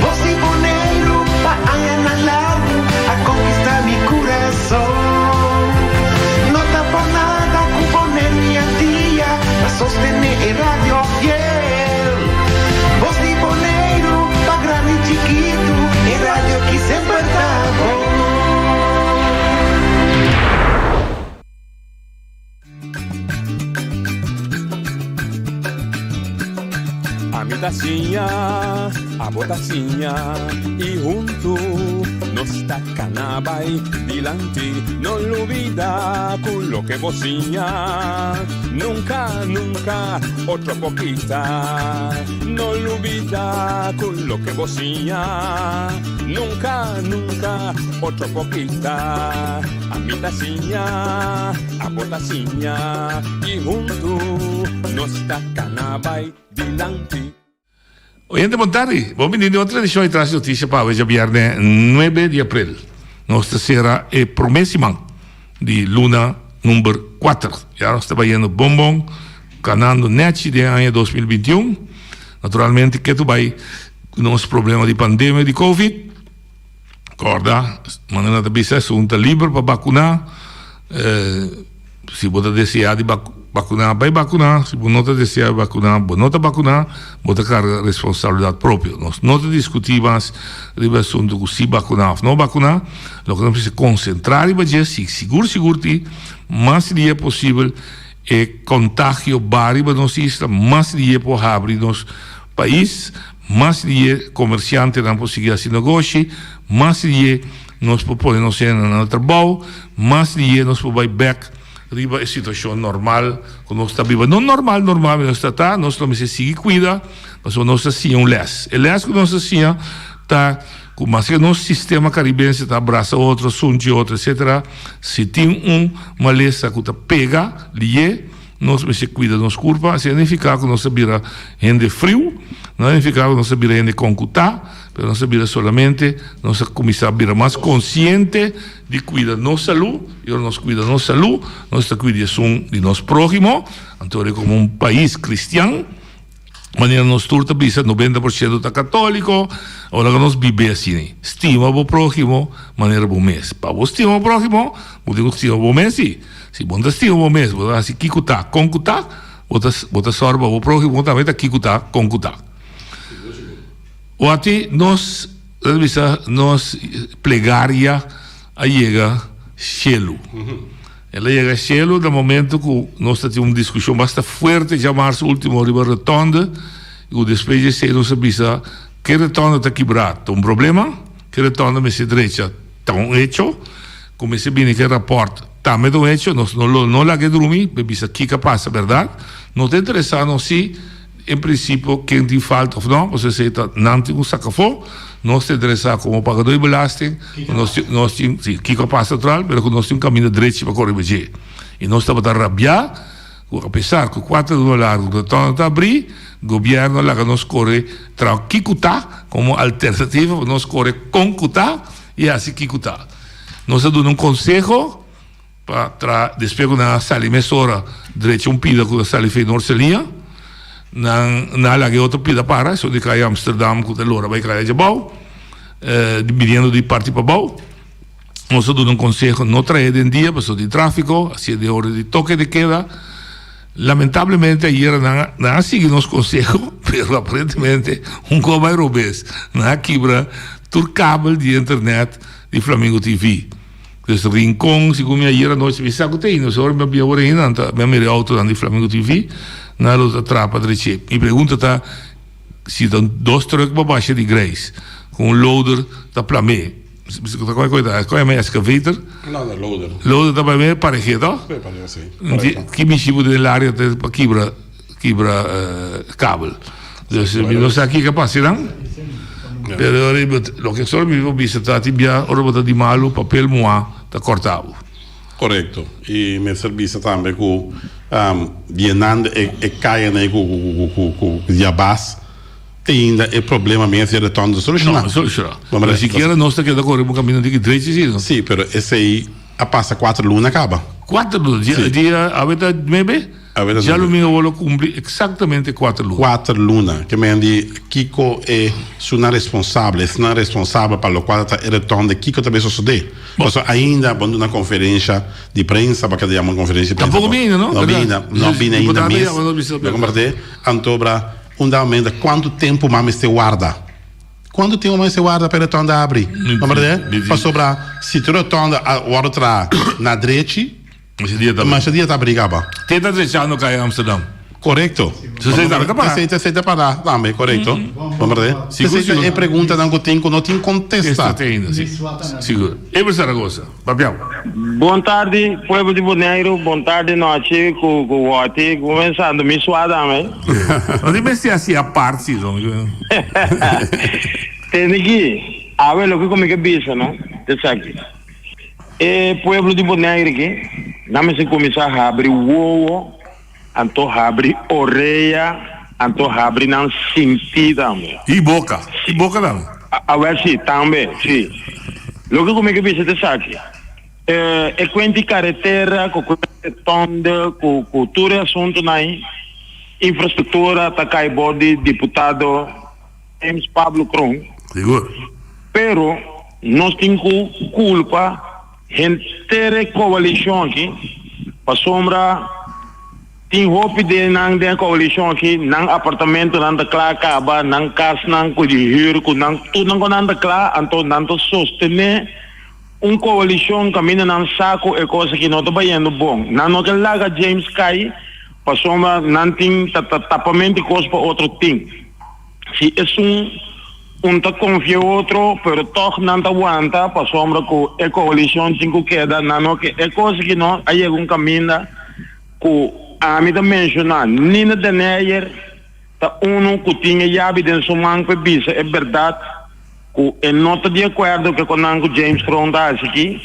Você Bonaire, pa añana largo, a conquistar mi coração. Não tá por nada, com Bonaire minha dia, a sostener el radio fiel. Você Bonaire, pa grande e chiquito, el radio que sempre tá bom. A botacinha e junto nos tacanabay dilante, no olvida con lo que bocinha, nunca, nunca, otro poquita, no olvida con lo que bocinha, nunca, nunca, otro poquita, a mi tacinha, a botacinha e junto nos tacanabay dilante. Oyente Montari, bom menino, outra edição de traz notícia para hoje, viernes 9 de abril. Nossa será a promessimão de Luna número 4. Já nós estamos indo bombom, canando net de ano 2021. Naturalmente, que tu vai com nosso problema de pandemia de Covid. Corda, maneira de bisa assunto livre para vacinar. Se você desejar de vacinar, vai vacinar. Se você não deseja vacinar, você não vacinar. Você carga responsabilidade própria. Nós não discutimos o assunto se vacinar ou não vacinar. Nós temos que concentrar e fazer seguro, mais dia possível é contágio bari para nós isla, mais dia por abrir nos país, mais dia comerciante não conseguir fazer negócio, mais dia nós podemos ir no trabalho, mas dia nós podemos back riba a situação normal, quando nós está viva, não normal, nós está, nós também se sigue cuida, mas nós assim les que nós assim tá, mas que nosso sistema caribense está abraça outro, sunte outro, etc. Se tem uma lesa que pega, nós se cuida nos curva, significa que nós vira gente frio, não significa que nós vira gente concutá, mas nós vira solamente, nós começar a virar mais consciente de cuidar nossa saúde, e nós cuida nossa saúde, nós cuidamos de nosso próximo, então como um país cristiano, maneira nós turta bisa 90% está católico, ora que nós vive assim, estima o próximo, maneira bom mês, para você estima o próximo, eu digo estima o mês, se bom estima o mês, você assim kikuta, concuta, você sorba o próximo também está kikuta, concuta. O ati nós plegaria a chega cielo. Ela chega cielo no momento que nós temos uma discussão bastante forte, já março último riba retonda, e depois de ser nós avisa que retonda está quebrado, um problema, que retonda me se direita está hecho, como se viene que rapporto está meio hecho, nós não lá que dormir, avisa que passa, verdade? Não te interessa, não se em princípio, quem tem falta ou não, você aceita não tem um sacafó, nós te interessa como pagador de belasting, nós temos, sim, que passa atrás, mas nós temos um caminho direito para correr bem. E nós estamos a rabiar, apesar que $4 que estão a abrir, o governo lá que nos corre, traz Kikuta como alternativa, nós corre com Kuta, e assim Kikuta. Nós damos um conselho, para despegar na sala emissora, direito pida com a sala de Norcelia, na lagi outro pida para, so de cair Amsterdam com a vai cair de bau, dividindo de parte para bau. Nós damos um conselho, não trazer em dia, para de tráfico, assim de hora de toque de queda. Lamentavelmente, ayer não seguimos nosso conselho, mas aparentemente, como aerobês, na quebra, tur cabo de internet de Flamengo TV. Esse rincão, segundo ayer a noite, me saco tem, nós agora me havia hora ainda, me mirei auto de Flamengo TV, na outra trapa direita. E pergunta tá se dão 2 truques para baixo de Grace, com loader da Plamé. Qual é a excavator? Não, loader. Loader da Plamé, parecido? Sim. Que me chivo dell'area para quebra cabo. Não sei aqui que passa, não? Lo que só me vou visitar, tibia, ora di malo, papel moa, tá cortado. Correto. E me serviço também com Bienando e caia né com diabas tem ainda é problema mesmo de retorno de solução. Não, solução. Mas sequer nós está querendo correr um caminho de 3 dias. Sim, pero esse aí a passa 4 lunas acaba. 4 lunas. Dia a veta mebe? Já o meu vou cumprir exatamente 4 lunas. 4 lunas. Que me andi Kiko é suna responsável, não responsável para o qual está o retorno de Kiko também sucede. Mas ainda quando na conferência de prensa, para que diga uma conferência de prensa. Tampouco viene, não? Não viene ainda mesmo. Eu comprei. Antobra fundamenta quanto tempo mais se guarda. Quanto tempo mais se guarda para o retorno da abrir? Comprei? Para sobrar se tu retorno a outra na direita. Mas o dia está brigado. Tenta deixar no cair Amsterdam. Correto. Aceita para lá também, correto. Vamos ver. Se você é pergunta não tem contestar. Seguro. Eber Zaragoza. Papião. Boa tarde, povo de Bonaire. Boa tarde, noite, com o Wati. Começando, me suada, também. Não deve ser assim a parte, não. Tem aqui. A ver, o que como é que bisa, não? Deixa aqui. Povo de Bonaire aqui. Não se começar a abrir o ovo. Anto abre orelha, anto abre não sentido. E boca não. A ver se também, sim. Logo como é que você está aqui? É quanto carretera, com tonda, com cultura, assunto aí, infraestrutura, tá cai body, deputado James Pablo Kron. Seguro. Pero nós temos culpa, gente coalição aqui, para sombra. Tem roupa de nang de coalição aqui, nang apartamento nang da clá acaba, nang casa nang com de rir, com nang tudo nang nang da clá, então nang to sostener coalição caminho nang saco é coisa que não tá baiando bom. Nang que laga James cai, passou uma nang tem tapamento e coisa para outro tem. Se é te confia outro, pero toch não te aguanta, para sombra que a coalição cinco queda, não que é coisa que não, aí é caminho que a mim de mencionar, Nina de Neyer, tá que tinha chave de sua mão para bisa, é verdade, que eu não estou de acordo que com o James Crown está aqui,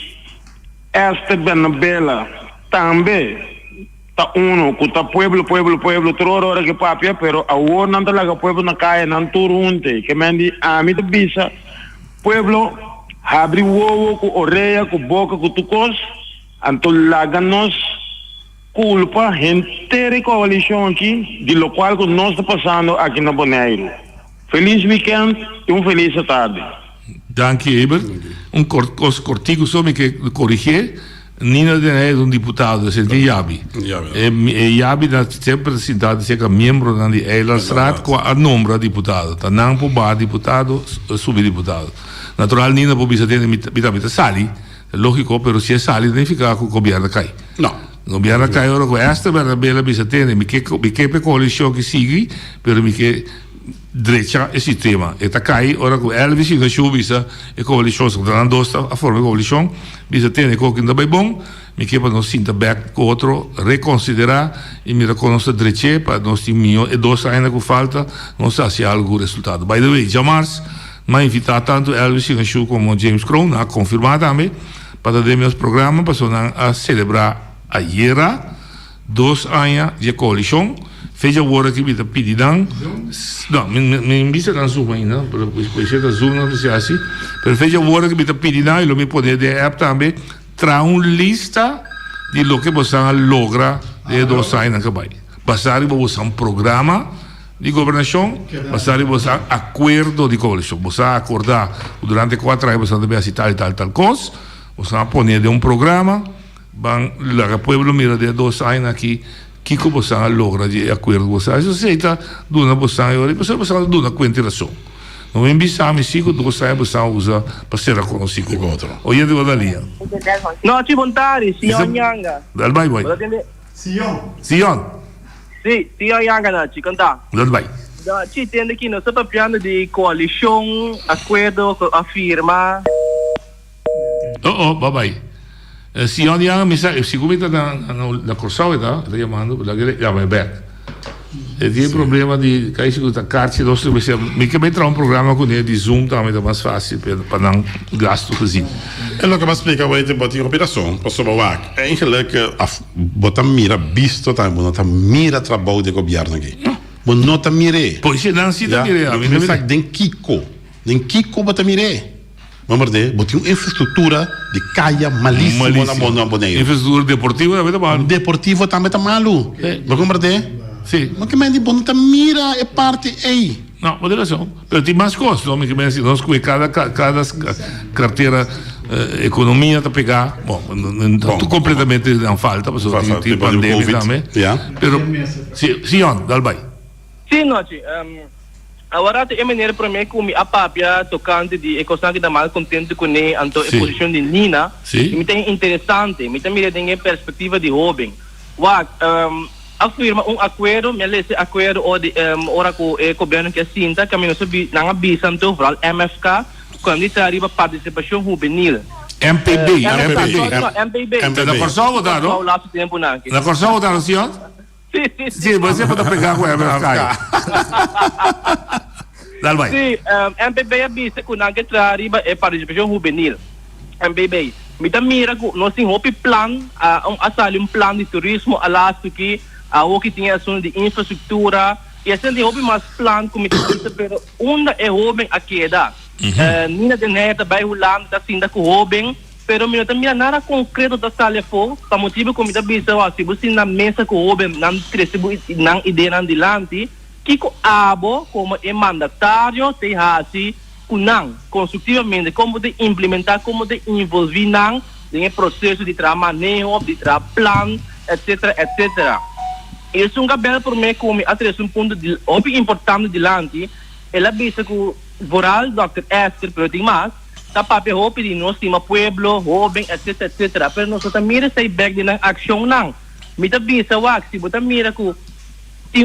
esta Benabela também, tá que tá pueblo, toda hora que papia, pero agora não tá lá que pueblo na caia, não turunte, que mendi a mim de bisa, pueblo, abre o ovo, com orelha, com boca, com tucos, então laga-nos culpa inteira coalição aqui, de lo qual que nós está passando aqui na Bonaire. Feliz weekend e feliz tarde. Dank je, Eber. Cortico só me que corrigir. Nina de Neyer é deputado, é Yabi. Yabi dá sempre cidade ser membro da Eilandsraad com a número de deputado. Tá não por bar deputado, subdeputado. Natural Nina por bisa ter mita sali, lógico, pero se sali tem ficar com o governo cai. Não. O governo cai ora com esta bela bisa ter, me que coalição que sigue, pero me que direita e sistema. E tá cai ora com Elvis e Gashu bisa e coalição que tá dando a forma de coalição, bisa ter que ainda bem bom, me que para nós sinta back com outro, reconsiderar e me reconhecer direita para nós ter milhão e 2 ainda que falta, nós se algo resultado. By the way, Jamars, mas invitar tanto Elvis e Gashu como James Crown a confirmar também para dar meus programas para a celebrar a IERA 2 anos de coalição. Fecha o hora que me está pedindo. Não, me vista na Zoom ainda, para depois da Zoom não sei assim. Mas fecha o hora que me está pedindo e eu me poder de app também trazer uma lista de lo que você logra de 2 anos que vai. Basar você um programa de governação, basar você acordo de coalição. Você acordar durante 4 anos você deve citar tal coisa. Você pôr de um programa, o povo mira de 2 anos aqui. Que você logra de acordo você aceita dona você e você dona quantitação não é bisame sigo 2 anos você usa para ser reconhecido com outro hoje de Guadalinha não te vontade Sion Yanga dal bye boy Sion sim Sion Yanga na te cantar dal bye da te entende que nós estamos falando de coalição acordo afirma bye bye se onde há mensagem, seguramente na Corsau está chamando, já vai back. E tem problema de cair segura carta, nós temos que entrar programa com ele de Zoom também é mais fácil para não gasto assim. É o que vai explicar hoje de botar operação, posso falar. É eigenlijk botar mira visto também, botar mira trabalho de governo aqui. Não tá mire. Pois não se tá mire. A mim sabe den Kiko botar mire. Vamos ver, botar uma infraestrutura de caia malíssima na Bonaire. Infraestrutura deportiva também tá mal. Deportivo também tá malo. Vamos ver? Sim. Mas que mais bonita mira é parte aí. Não, moderação. Mas tem mais costos, não? Que mais nós com cada carteira economia tá pegar. Bom, completamente não falta, porque tem pandemia também. Pero sim, dal vai. Sim, noite. Agora tem maneira para mim que a papia tocante de economia da mal contente com a posição de Nina. Me tem interessante, me tem a perspectiva de jovem. Afirma acordo, me lesse acordo ora com o governo que assinta, que não sabe não avisa então para MFK quando está arriba participação juvenil. MPB. Na Corsau tá, não? Na Corsau tá, senhor? Sim, você pode pegar com a MFK. Sim, MPB avisa que não que está arriba é participação juvenil. MPB. Me dá mira que nós temos um plano, um plano de turismo, alasto que o que tinha assunto de infraestrutura e assim tem mais plano como isso, pero onda é jovem a queda. Nina de Neyer também o lado da cinda com jovem, pero me não tem nada concreto da sala for, para motivo como da bisa se você na mesa com jovem não cresce não ideia não dilante, que o abo como é mandatário tem assim não construtivamente como de implementar, como de envolver não em processo de trabalho, de plano, etc. Isso é um cabelo por mim como atrás um ponto de importante dilante. Ela disse que o voral Dr. Esther pero tem mais tá papel hope de nós tema pueblo, jovem, etc. Pero nós só mira sai back de na ação não. Me tá bisa se você mira que tem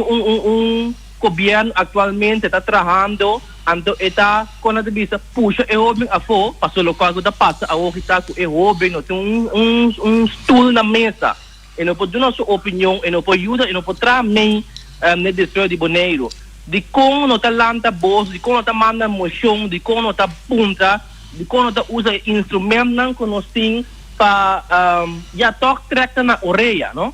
governo atualmente está trabalhando, então está com a vista puxa e jovem a fora, passou o local da passa, a hora que está com o jovem, não tem um stool na mesa, e não pode dar nossa opinião, e não pode ajudar, e não pode trazer na decisão de Bonaire, de como não está lanta bolsa, de como não está manda moção, de como não está punta, de como não está usa instrumento não que nós temos para já tocar treca na orelha, não?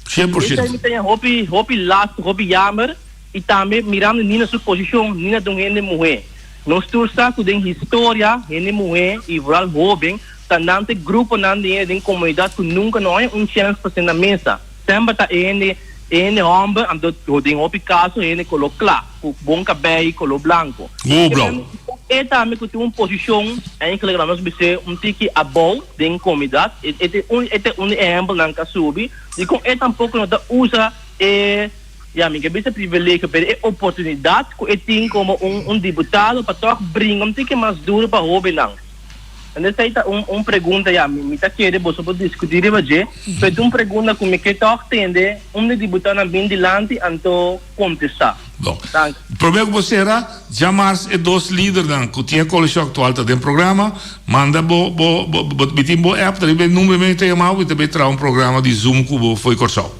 100%. Tem hobby last, hobby jammer, e também mirando na sua posição, nina de uma mulher. Nós torçamos com a história, de mulher e rural jovem, tanto grupo de comunidade que nunca não é chance para ser na mesa. Sempre está em homem, então tem hobby caso, ele coloca claro, com bom cabelo, colo branco. E também que tem uma posição em que nós vamos tique a bom de comunidade, é um exemplo na Kasubi, e com ele tampouco não usa amiga, esse privilégio, é oportunidade que ele tem como um deputado para tocar brincar um tique mais duro para o jovem não. Essa é uma pergunta, me está querendo você pode discutir hoje, mas uma pergunta como que toca entender deputado na bem dilante então contestar. Bom, o problema que você era, chamar e dois líderes que tinha coleção atual dentro do programa, manda bitim bo app, também número me tem mal e também traz programa de Zoom que foi cortado.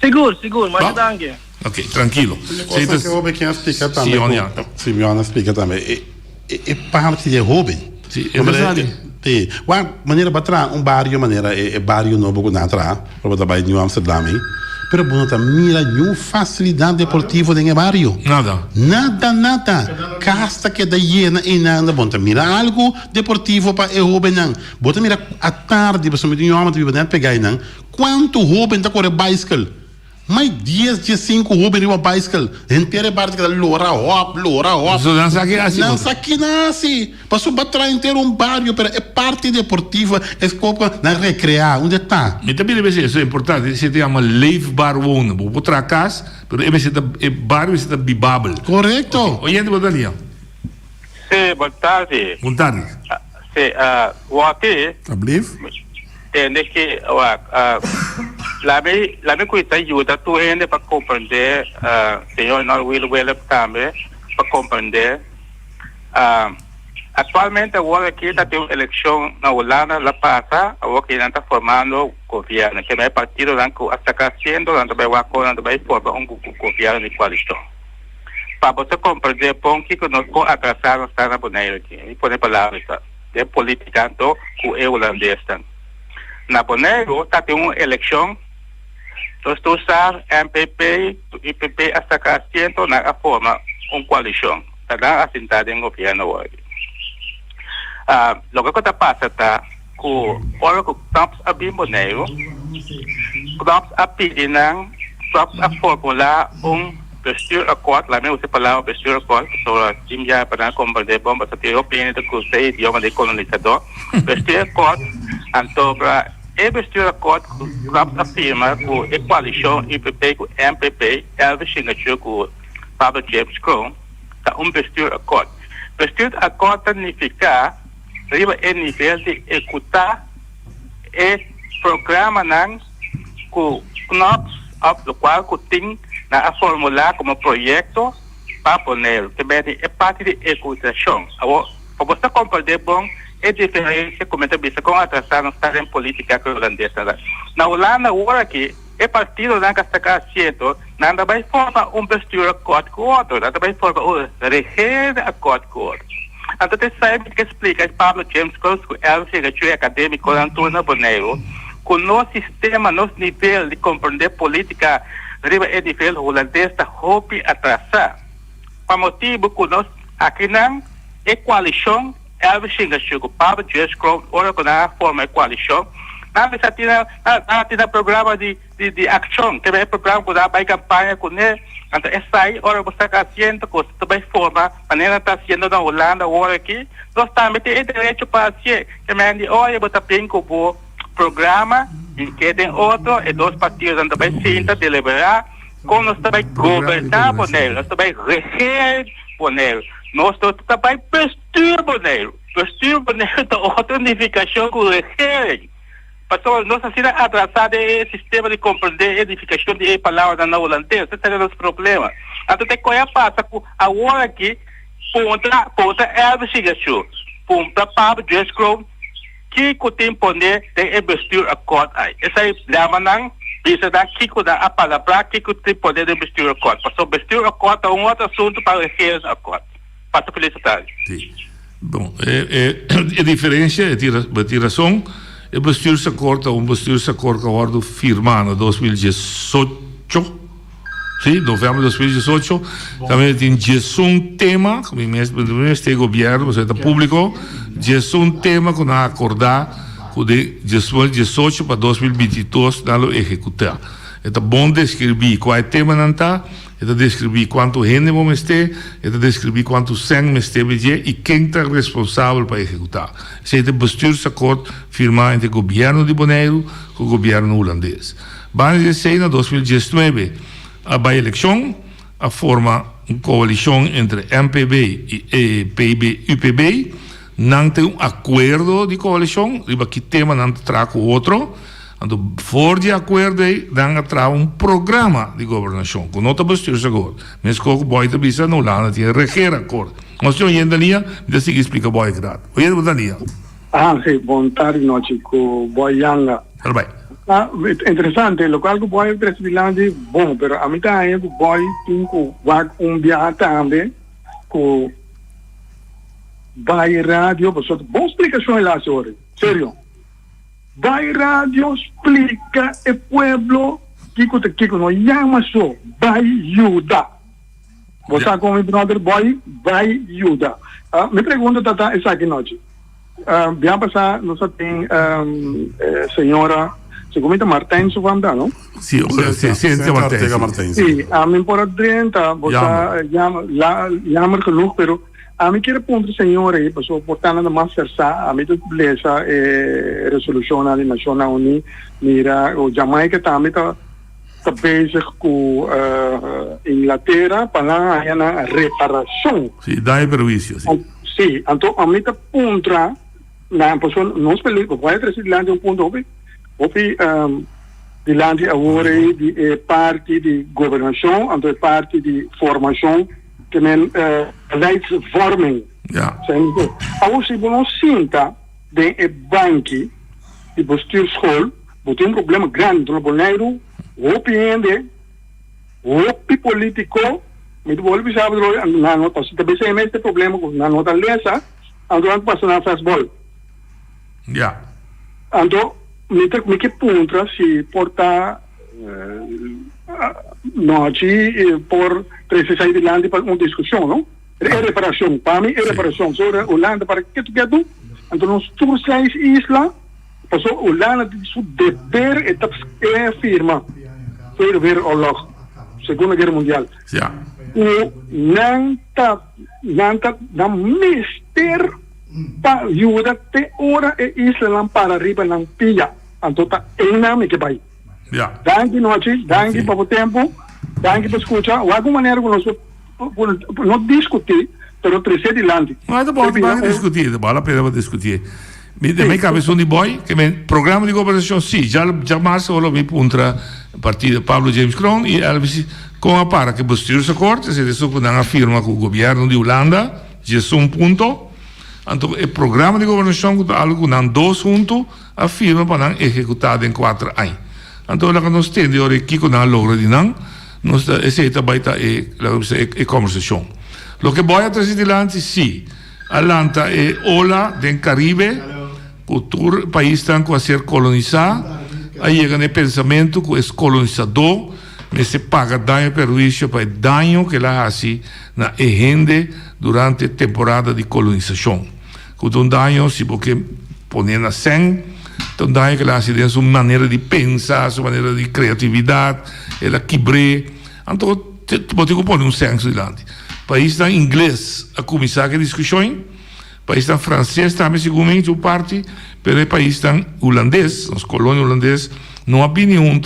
Seguro, mas danke. Ok, tranquilo. Coisa que o Rubem explica também. Simeona explica também. É parte de Rubem. Sim, é verdade. Uma maneira para trás, é bairro novo que não traz, para trabalhar em New Amsterdam, pero não tem nenhuma facilidade deportiva dentro do bairro. Nada. Casta que da hiena e nada, bota mira algo deportivo para o Rubem não. Bota mira à tarde, para subir New Amsterdam, para pegar não. Quanto Rubem está correndo bicycle? Mais 10, 5 Rubem uma bicycle. Inteira parte da lora hop. Não aqui nasce. Passou para trás inteiro bairro, pero é parte deportiva, é scopo na recrear. Onde está? E também isso é importante. Você tem uma leefbaar wonen. Vou para casa, pero é bairro é bibável. Correto. Oi, boa tarde. Sim, boa tarde. Boa tarde. Sim, o aqui. Entende que lá me cuida ajuda tu ainda para compreender senhor não will também para compreender atualmente agora aqui está tendo eleição na Holanda lá passa agora que não está formando governo que é partido lá que está sendo lá também vai formar governo de coalição para você compreender bom que nós vamos atrasar nós está na Bonaire aqui e por palavras de política então que é holandês na Bonaire está tendo uma eleição nós usar MPP e IPP hasta que asiento na forma coalição está assentado em governo hoje lo que está passando está que agora que estamos a bem Bonaire estamos a pedir estamos a formular posture acordo lá mesmo você falava posture acordo sobre Jim já para compreender bom para ter opinião do conselho idioma de colonizador posture acordo então para posture acordo que afirma que a coalição IPP com MPP é a signature com Pablo James Crow está posture acordo significa riba o nível de executar o programa que nós do qual que tem na formular como projeto para poner também é parte de execução para você compreender bom é diferente como é visto com a atração em política holandesa na Holanda agora aqui é partido que está assento nada vai formar posture acordo com outro nada vai formar regime acordo com outro então você sabe que explica Pablo James Cross que é o secretário acadêmico da Antônio Bonaire com o nosso sistema nosso nível de compreender política riba é nível holandês está hobby atrasar para motivo que nós aqui não é coalição é o signature com Pablo James Cross ora com a forma de coalição nada tem programa de ação tem programa que dá campanha com ele então essa aí ora você está fazendo que também forma maneira está sendo na Holanda agora aqui nós também temos direito para ser também olha você tem que o programa e que tem outro e dois partidos também senta deliberar como nós também governar Bonaire nós também reger Bonaire nós também posture Bonaire da outra unificação com o reger Pastor, nós assim atrasado é sistema de compreender a edificação de palavras na holandesa, esse é o nosso problema. Até te coia passa por agora aqui ponta é investigação. Ponta para Jess Crow que tem poder de investir a corte aí. Essa é a não isso daqui que dá a palavra que tem poder de investir a corte. Passou investir a corte é um outro assunto para reger a corte. Passa felicidade. Sim. Bom, a diferença é a tiração. O Bastilho se corta, que agora firmado em 2018, sim, novembro de 2018, também tem um tema, como este governo, o público, um tema que nós acordar de 2018 para 2022, nós executar. É bom descrever qual é o tema não está, é descrever quanto gente vamos ter, é descrever quanto sangue vamos ter e quem está responsável para executar. Esse é o Bastilho se acorda firmado entre o governo de Bonaire com o governo holandês. Vamos dizer, em 2019, a eleição, a forma uma coalição entre MPB e UPB, não tem acordo de coalição, riba que tema não traga o outro, então, fora de acordo, não traga programa de governação, que não está bastante agora. Mas que o boi da bisa não lá, tinha reger acordo. Nós temos ainda ali, ainda se explica boi que dá. Oi, Dania. Sim, boa tarde, noite, com boi Yanga. Bem. Interessante, o local que o boi é bom, mas a mim também o boi tem que viajar também com vai rádio, boa explicação lá, senhor. Sério. Vai rádio explica o pueblo que não chama só, vai ajudar. Você como brother boy, vai ajudar. Me pergunta tata essa aqui noite. Bem passar, nós tem senhora Segumita Martins Suvanda, não? Sim, Martins. Sim, a mim por dentro, você chama que não, pero a mim quero perguntar senhora aí, pessoal, portanto, na master a mim tu beleza resolução da Nações Unidas, mira o Jamaica também tá bezig com Inglaterra para a reparação. Sim, dá prejuízo. Sim, então a mim tá contra na pessoa não se vai trazer lá um ponto de lá de agora de parte de governação, então parte de formação que men leidsvorming. Ja. Als je não sinta de banki de bestuursschool, moet een probleem grande no Bonaire, hopi politico, met volve sabe na nota, se também se este problema na nota lesa, ando passa na fastball. Ja. Ando me que punta se porta noite por precisar de land para uma discussão, não? É reparação, para mim é reparação. Sobre Holanda, para que tu quer tu? Então nós todos as islas, passou Holanda de seu dever é firma, foi ver o logo, Segunda Guerra Mundial. Ja. O não mister para ajuda te ora e isla para arriba não pia, então tá ename que vai. Ja. Danke noite, danke para o tempo, danke para escutar. De alguma maneira não discutir, mas trazer adiante. Mas é bom, vale a pena discutir. Minha cabeça de boy, que o programa de governação, sim, já março eu me contra o partido Pablo James Crown e ele com a para que posterior se corte, se isso que não afirma com o governo de Holanda, já é um ponto. Então, o programa de governação, algo não dois pontos, afirma para não executar em 4 anos. Então, nós temos agora que não logra de não, nós essa baita é conversação. O que vai atrás de adiante, sim, Atlanta é ola do Caribe, o país está a ser colonizado, aí chega no pensamento que é colonizador, mas se paga dano perjuízo para o dano que ela faz na gente durante a temporada de colonização. Com um dano, se você põe na sangue, então daí que ela tem sua maneira de pensar, sua maneira de criatividade, ela quebre. Então, você pode um senso adiante. País da inglês a começar a discussão, país da francês também seguramente o parte, mas o país da holandês, as colônias holandesas, não há nenhum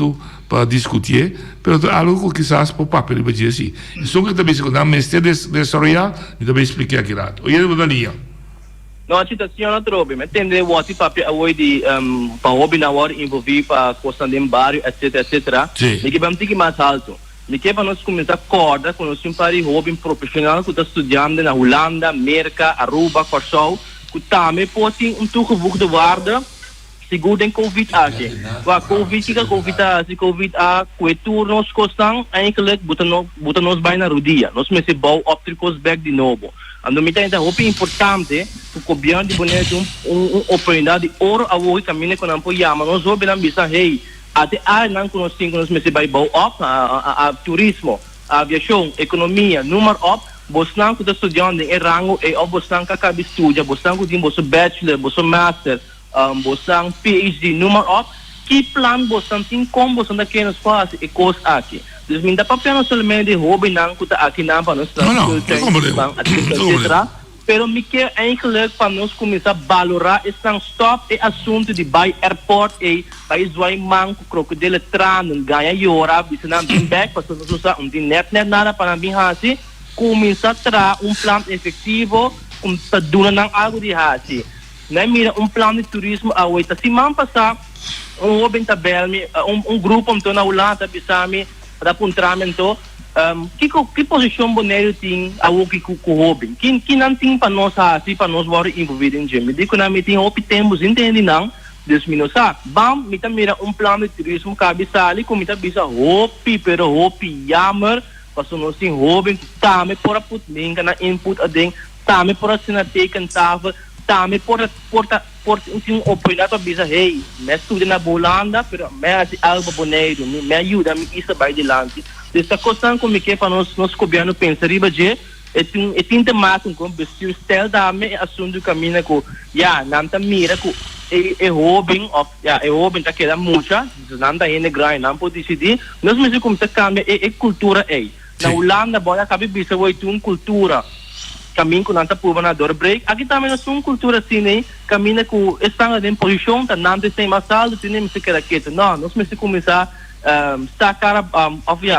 para discutir, mas algo que quizás por papel vai dizer assim. Isso que também se quando mestre desarrollar, e também expliquei aqui lá. Oi, Dania. Não, a situação não trobe, mas entender o que papel hoje de para hobby na hora envolver para costa de barrio, etc. E que vamos ter que mais alto. Me que para nós começar a corda, quando nós temos um hobby profissional que está estudando na Holanda, América, Aruba, Corsol, que também pode toegevoegde de waarde, seguro em Covid-19. Waar Covid-19, kwetur nos kostang, eigenlijk buta nos bijna rodia. Nós mesmo bouw opticos back de novo. Ando me ainda roupa importante, o governo de bonito oportunidade de ouro a hoje caminho com a poiama. Nós vamos ver bisa hey, até não conhecemos nós mesmo vai bouw op, a turismo, a aviação, economia, número op. Bosnan que está estudando em rango e o Bosnan que acaba de estudar, Bosnan que tem bolso bachelor, bolso master, Bosnan PhD, número op. Que plano Bosnan tem como Bosnan daqui nos faz e coisa aqui. Dus minda papel não somente hobby não que está aqui não para nós etc. Pero me quer eigenlijk para nós começar a valorar esse stop e assunto de by airport e by zoai manco crocodilo trano ganha yora bisa não bem back para nós usar net nada para mim assim começar a trazer plano efetivo para donar algo de assim. Né mira plano de turismo a oita semana passada hobby tabel grupo então na Holanda bisami para apuntamento que posição Bonaire tem a o que hobby que não tem para nós assim para nós vamos envolver em gym digo na me tem hobby temos entende não desminosa bam me mira plano de turismo cabe ali como me bisa hobby pero hobby jammer para nós tem hobby também para put link na input adem também para assinar teken tafel também para um oportunidade bisa hey me estudo na Holanda pero me assim algo Bonaire me ajuda me isso vai adiante dessa coisa como que para nós governo pensar riba je é tinta mais com vestir style da me assunto caminho com não tá mira com é hobby of é hobby tá queda mucha não tá ainda grind não pode decidir nós mesmo como tá cambia é cultura na Holanda boia cabe bisa vai ter cultura caminho com nanta pulvanador break aqui também nós uma cultura assim né caminho com estão em posição tá não tem mais saldo tem nem se quer quieto não nós mesmo começar sacar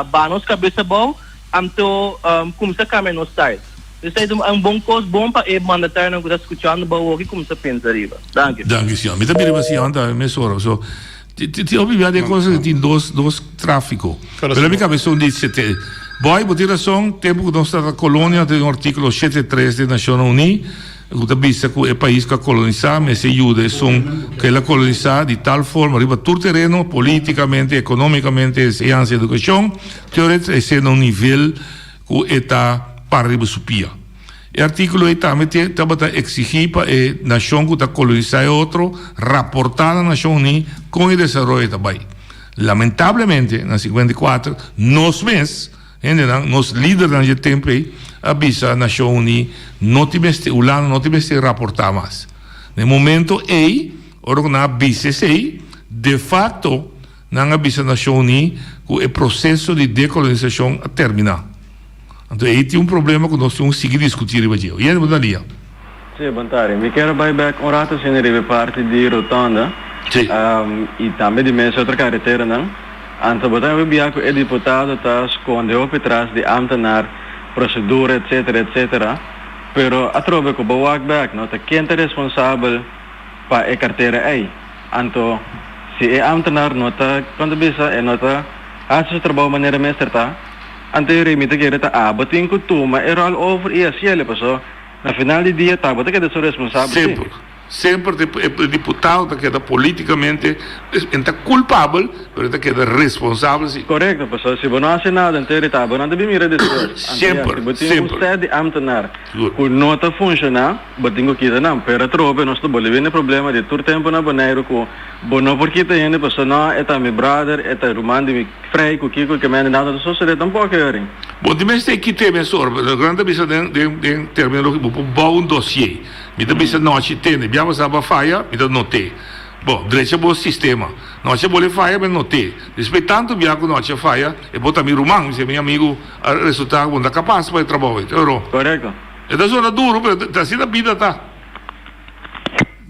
banos cabeça bom então começar a caminhar no style isso é bom coisa bom para mandatar não que está escutando bom aqui começar a pensar arriba danke senhor me também vai senhor anda me soro so ti obviamente é coisa que tem dois tráfico pela minha cabeça diz boy por razão tempo que nós está na colônia tem artigo 73 da Nações Unidas que vista que o país que colonizar mas se ajuda são que ela colonizar de tal forma arriba todo terreno politicamente economicamente ciência educação teoricamente é no nível que está para arriba supia o artigo aí também está exigir para a nação que está colonizar outro reportar a Nações Unidas com o desenvolvimento também lamentavelmente na 54 nós mesmos nos líderes naquele tempo avisa a Nações Unidas não tivesse reportar mais no momento ora na BCC de fato não avisa a Nações Unidas que o processo de decolonização a terminar então aí tem problema que nós temos que seguir discutir hoje e é mudaria sim, boa tarde me quero back rato sem arriba parte de Rotonda e também de mais outra carretera não antes botar o biaco é deputado tá escondeu por trás de ambtenaar procedura etc pero a trove que walk back não tá quem é responsável para a carteira aí então se é ambtenaar não tá quando bisa é não tá faz o trabalho de maneira mais certa então eu remito que tá botem que toma é all over e assim ele passou na final do dia tá botar que é sou responsável sempre o deputado que é politicamente está culpável, mas está que é responsável. Correto, pessoal. Se não faz nada, então ele está, não deve mirar depois. Sempre. Você de ambtenaar, que não está funcionando, botinho que não, pero trobe, nós estamos vivendo problema de todo tempo na Bonaire, que não porque tem gente, pessoal, não, é meu brother, é o irmão de frei, que me nada, só se um pouco hearing. Bom, de mais tem que ter, pessoal, a grande vista de terminar um dossiê. Me dá vista não se tem, abbiamo sabe falha, me dá não tem. Bom, direito é bom sistema. Não se pode falha, mas não tem. Respeitando biaco não se falha, e botar meu irmão, se meu amigo resultado bom, da capaz para trabalhar, euro. Correto. É da zona duro, mas assim a vida tá.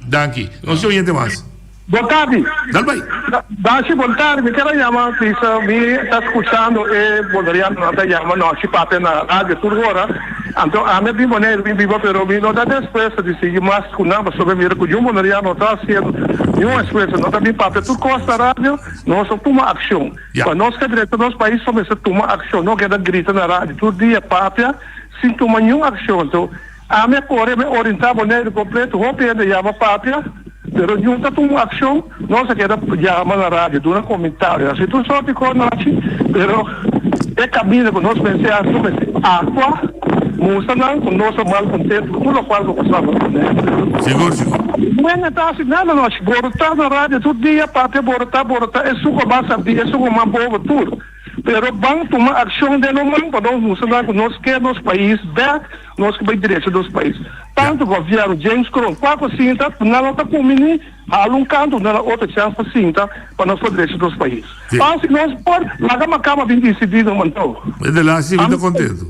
Danke. Não se oriente mais. Boa tarde. Dalbai. Dashi, boa tarde. Me quero chamar, me está escutando e poderia não te chamar, não, se pape na rádio, tudo agora. Então, a minha maneira de viver, pero não dá desprezo de seguir mais com nada sobre mira que eu não está sendo nenhuma expressa, não está bem papel. Tu costa rádio, nós só toma ação. Para nós que direito dos países só se toma ação, não queda grita na rádio. Todo dia papel, sem tomar nenhuma ação. Então, a minha cor me orientar maneira completo, roupa ainda chama papel. Pero não está tomando ação, não se queda chama na rádio, dá um comentário. Assim, tu só te conhece, pero é caminho que nós pensamos sobre água, música, com nosso mal contento, tudo o qual passamos. Seguro. Não está assim nada, nós botar na rádio todo dia, papel, botar, é suco basta, é suco uma boa tudo. Pero vamos tomar ação de novo para nós mostrar que nós queremos nos países, nós que vai direito dos países. Tanto o governo James Cron, qual cinta, não está comendo, há canto, não há outra chance para cinta, para nós poder direito dos países. Mas se nós podemos, lá cama vir decidido, mantão. É de lá, sim, muito contente.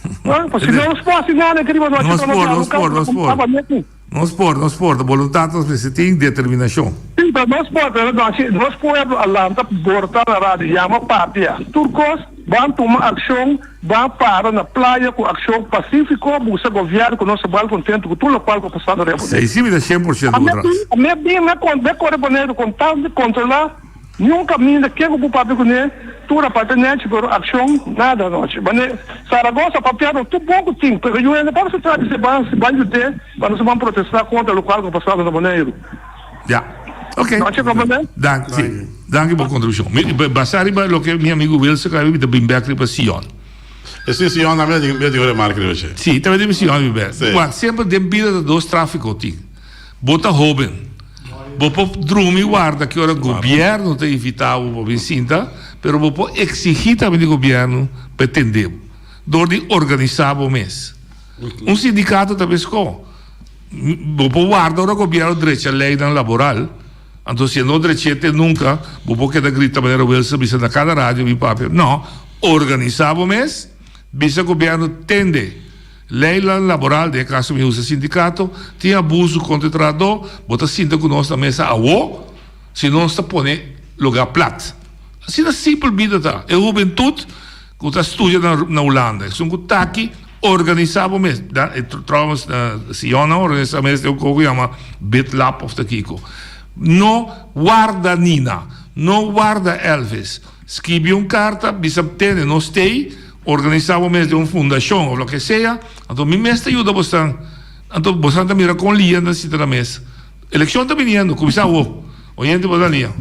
Se não se pode assinar, né, querido, nós Nós porta, vontade, nós temos determinação. Sim, nós podemos Atlanta, botar na rádio, chama papia. Turcos vão tomar ação, vão parar na praia com ação pacífica, buscar governo com nosso balcão contento, com tudo o qual está passando. Sim, sim, me dá 100% do atrás. A minha correboneiro com tal de controlar, nenhum caminho que o papel com ele, tudo a patente, por ação, nada, noite. Mas Saragossa, papel, tudo pouco tempo, porque eu ainda posso trazer esse banho de para nós vamos protestar contra o qual está passando no Boneiro. Já. Ok. Danke por contribuição. Basari ba lo que meu amigo Wilson que vai bem back para Sion. Esse Sion na minha de remarca hoje. Sim, também de Sion bem. Mas sempre tem vida dos tráfico ti. Bota Robin. Bopo drumi guarda que ora governo te evitava o Vicinta, pero bopo exigir também do governo para atender. Dori organizava o mês. Sindicato também sco. Bopo guarda ora governo direito a lei laboral. Então, se não direito nunca, bopo que da grita maneira Wilson bisa na cada rádio mi papel. Não, organizava o mês, bisa governo tende. Lei laboral, de caso me usa sindicato, tinha abuso contra o trabalhador, bota cinta com nós na mesa a se não está pondo lugar plat. Assim é simples vida tá. É juventude que está estudando na Holanda. São que está aqui, organizava o mês. Trouwens, Siona organiza o mês, eu chama Bitlap of the Kiko. Não guarda Nina, não guarda Elvis. Escreve carta, bisa tende, não stay, organizava o mês de uma fundação ou o que seja, então me mestre ajuda bastante. Então você também mira com linha na cita da mesa. Eleição está vindo, começar o oyente para linha.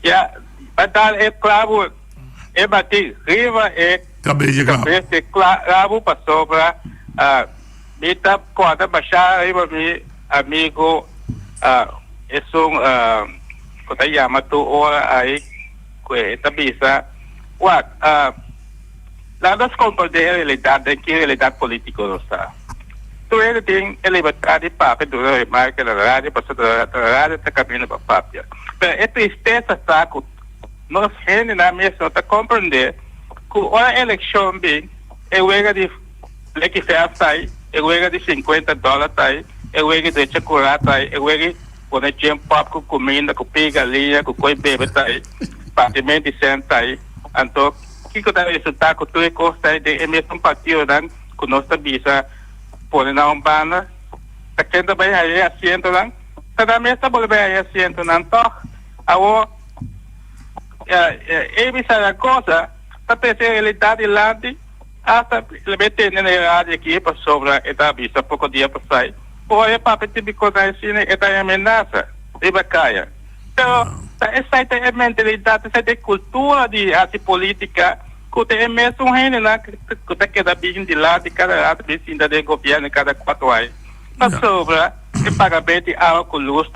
Já, batal é claro, é bater riva é cabeça claro para sobra me tá pode baixar riva meu amigo é quando chama tu ora aí que tá bisa what lá das compreender a realidade que a realidade política não está. Tu ele tem a liberdade de papo do marca da rádio, passou da rádio está caminhando para papia. Mas é tristeza tá que nós gente na mesa está compreender que a eleição bem é o de leque ferro sai, é o de $50 sai, é o de chocolate sai, é o de quando tinha papo com comida, com pigalinha, com coi bebê sai, praticamente cento sai. Então que o resultado que tu gosta de mesmo partido dan que nós bisa pode na umbana tá querendo bem aí assento dan tá mesa pode bem aí assento nan toh awo bisa a coisa tá pensando realidade lá de hasta le mete na rádio aqui para sobre eta bisa pouco dia para sair pode para típico da cine eta ameaça de bacaia. Então, essa é a mentalidade, essa é a cultura de arte política, que é mesmo que está queda bem de lado de cada lado, vizinha do governo, cada 4 anos. Mas sobre o pagamento de água com luz,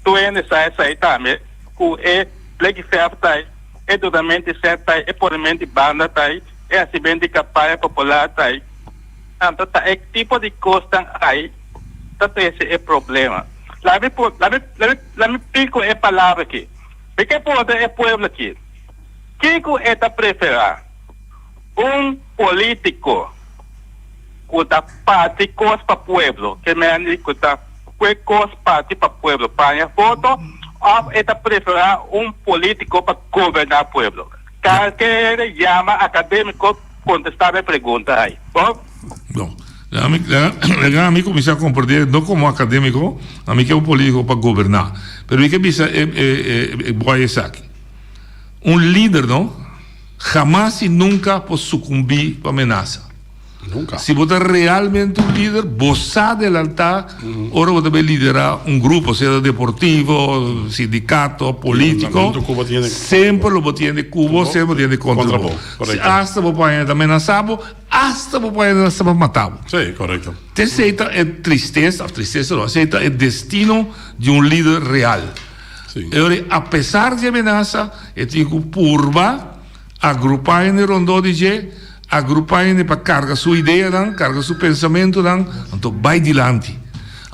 tu ainda sai também, que é Black Fair, é totalmente certo, é puramente banda, é assim bem de campanha popular, então, é tipo de coisa aí, esse é o problema. Lá me pico a palavra aqui. Porque pode é povo aqui. Quem é da preferir? Político que da parte cos para povo, que me andi que da cos parte para povo, para voto, ou é da preferir político para governar povo. Qualquer chama acadêmico contestar a pergunta aí. Bom? Bom, a mim começar a compreender, não como acadêmico, a mim que é um político para governar. Mas o que precisa é boa essa aqui. Um líder, não? Jamais e nunca pode sucumbir para ameaça. Nunca. Se você realmente um líder, você adelantar, ora você vai liderar um grupo, seja deportivo, sindicato, político, sempre lo tiene Cuba, sempre tiene contra vos. Hasta você pode ameaçar, hasta você pode matar. Sim, correto. Aceita é tristeza não, aceita é destino de um líder real. Sim. E, apesar de ameaça, eu tenho curva, agrupar em rondô de agrupar para carregar sua ideia, carregar seu pensamento, então vai adiante.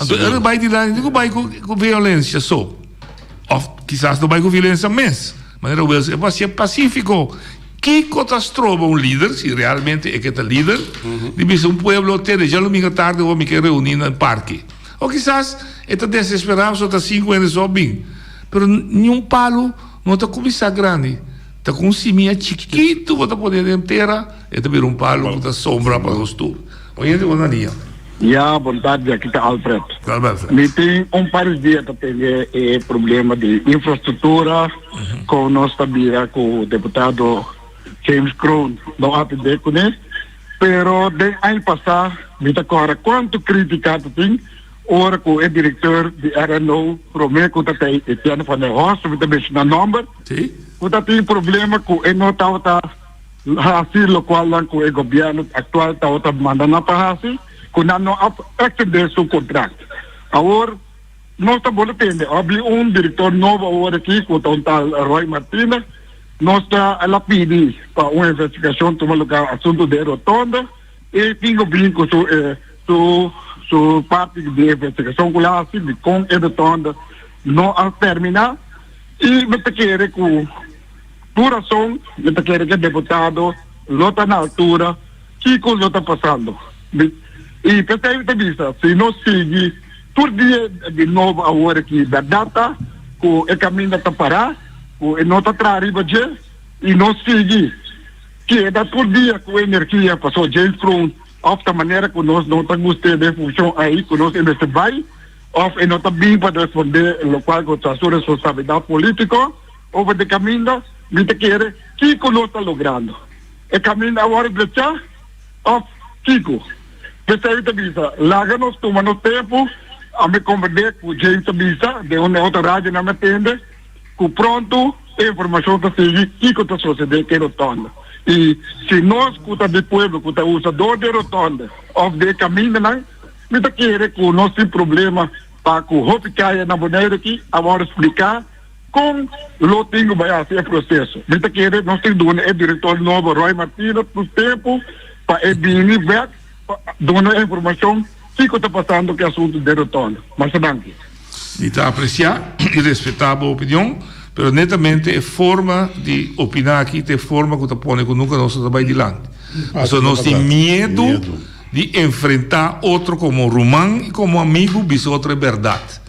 Então, ele vai adiante, não vai com violência só. Ou quizás não vai com violência mesmo, mas ele vai ser pacífico. Que catástrofe um líder, se realmente é que é líder, deve ser um povo ter, já domingo tarde, vou me reunir no parque. Ou quizás, está desesperado, só está 5 anos só bem. Mas nenhum palo não está começando grande. Está com um ciminha chiquito, você pode inteira, e também um palo, está sombra para os tudo. Olha, eu vou linha. Já, vontade, aqui está Alfred. Me tem par de dias também problema de infraestrutura, com nós também, com o deputado James Crown, não há de com ele, pero de ano passado, me está agora, quanto criticado tem, ora com o diretor de RNO, Romeu, que está aí, Etienne Van der Horst, me também na número, que tem problema com o não está assim, o qual com o governo atual está mandando para assim, que não exceder seu contrato. Agora, nós estamos entendendo, há diretor novo agora aqui, que está Roy Martínez, nós estamos a pedir para uma investigação, tomar lugar assunto de rotonda, e tenho bem com sua parte de investigação, com a com a rotonda, não a terminar, e me quer com duração, me quer que o deputado lota na altura, que coisa está passando. E para vista, se não seguir, por dia de novo agora aqui da data, que o caminho está parar, que não está arriba de, e não seguir, que é da por dia com a energia passou James Crown, de maneira que nós não estamos tendo função aí, que nós ainda se vai, ou não está bem para responder o qual com a sua responsabilidade política, ou de caminho, me quer que nós está logrando. O caminho agora de já, ou Kiko. Percebe visa, larga-nos, toma-nos tempo, a me converter com o James Visa, de uma outra rádio não me atende, que pronto, a informação está seguindo, o que está sucedendo que é rotonda. E se nós, que está de povo, que está usador de rotonda, ou de caminho, não, me quer que nós temos problema para que o Hopi caia na boneira aqui, agora explicar como o tenho vai ser processo. Me quer, nós temos o diretor novo, Roy Martínez, por tempo, para ele ver, dando a informação que está passando que é assunto de rotonda. Mas danke. E está a apreciar e respeitar a opinião, mas netamente é forma de opinar aqui, é forma que está pondo que nunca nós vai adiante. Mas nós temos medo de enfrentar outro como romano e como amigo, isso outra é verdade.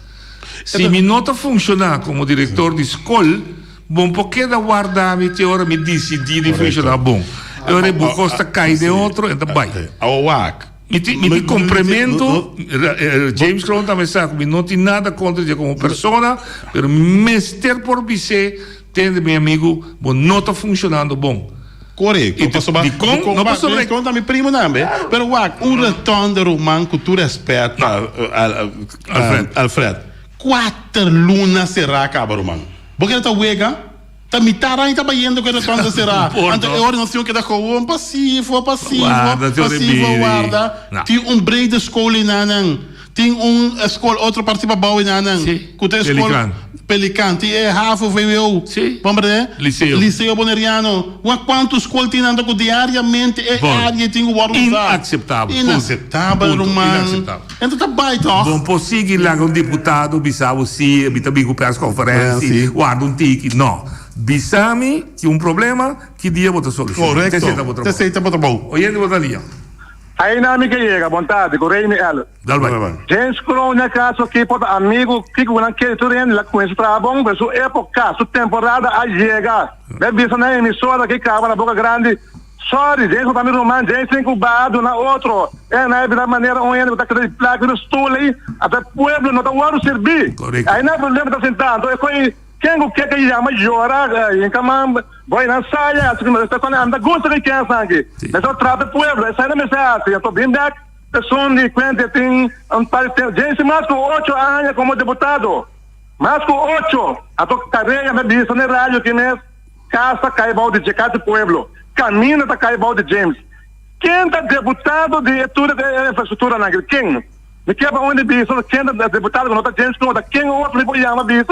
Se me nota funcionar como diretor de escola, bom, porque da guardar me hora me decidi de funcionar bom. Eu rebucosta cai de outro, então vai. Me complemento, James Crown também sabe, não tem nada contra ele como pessoa, mas mestre por você, tem meu amigo, bom, não está funcionando bom. Correto. Não posso contar meu primo também. Pero retorno romano que tu respeita, Alfred. 4 lunas será acaba romano. Porque ele está uega, está mitara e está baiando que ele retorno será. Então agora nós temos que dar com um passivo, guarda. Tem break de escola em Nanang. Tem escola, outro participa bom em Nanang. Que tem escola Pelican, tem Rafa, veio vamos ver? Liceu Boneriano. Quantos escolas tem Nanang diariamente área tem o guarda. Inaceitável, romano. Então tá baita. Bom, possível lá um deputado, bisavo sim, também com as conferências, guarda tique, não. Bisami, tinha problema, que dia bota solução. Correto. Te aceita bota bom. Oyendo bota linha. Aí na minha chega, vontade, correio me ela. James Crown na caso aqui por amigo que não quer tudo lá com esse trabalho, mas época, sua temporada a chega. Deve ser na emissora que acaba na Boca Grande, Sorry, gente, eu também romano, gente, incubado na outro. Na maneira onde eu estou placa do estúdio aí, até o povo não está o servir. Aí não é problema de sentar. Então, quem quer que chama llorar, em cama, vai na saia, está com a gosta de quem é sangue. Mas eu trato o povo, essa é a mensagem. Eu estou bem back, pessoa de quando tem gente mais com 8 anos como deputado. Mais com 8. A tua carreira me disse na rádio que mesmo, casa caibal de Jacate Pueblo. Caminho da Caibal de James. Quem é deputado de infraestrutura na Grécia? Quem? Me quebra onde bisa, quem é deputado de nota James Conta? Quem o outro lhe chama bisa?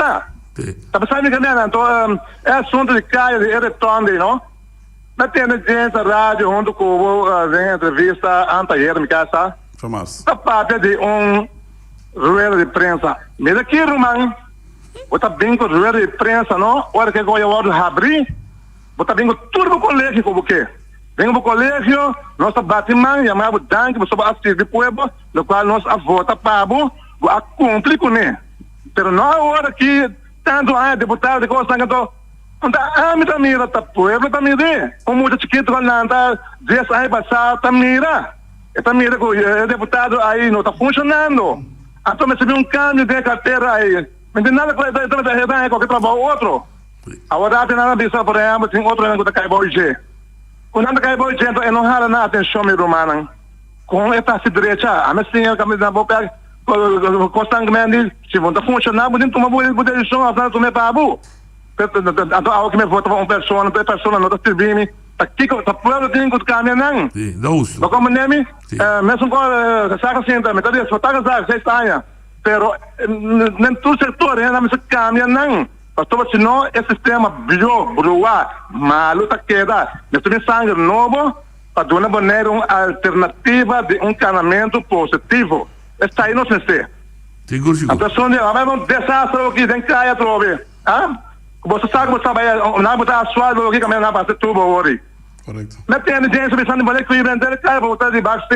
Tá pensando que então é assunto de caia de retorno, não? Mas tem gente na rádio onde vem entrevista anteayer, me casa. Tomás. A parte de rueda de prensa. Mas aqui, Romão, você bem com rueda de prensa, não? Hora que eu vou abrir. Você vem tudo no colégio, como que? Vem no colégio, nosso batimão, chamado Dank, você vai assistir do povo, no qual nós vota para a cumprir com ele. Mas na hora que tanto deputado de coisa, então, a mira, tá povo, tá mira. Como o chiquito, quando anda, 10 anos passado, tá mira. Tá mira que o deputado aí não tá funcionando. Então, você vê câmbio de carteira aí. Mas não nada qualquer trabalho outro. Agora tem nada disso, por exemplo, tem outro que está caindo hoje. Quando anda caindo hoje, então eu não há nada atenção me romana. Com essa direita, a minha senhora que me dá boa pega, constantemente, se não está funcionando, não toma boa decisão, a frente do meu babu. Então, algo que me vota uma pessoa não está servindo, tá aqui, tá plano tem que caminhar não. Sim, não uso. Mas como nome, mesmo com saca senta, me tá dizendo, tá casado, 6 anos, pero nem todo setor, não se caminha não. Pastor, senão esse sistema broa, malo tá queda. Nós temos sangue novo para dar uma maneira alternativa de encanamento positivo. Está aí não se sei. A pessoa diz, vai um desastre aqui, tem que cair trove. Você sabe que você vai não botar asfalto aqui, caminhar na base tubo hoje. Correto. Mas tem gente pensando em boleto que vender, cai para botar de baixo.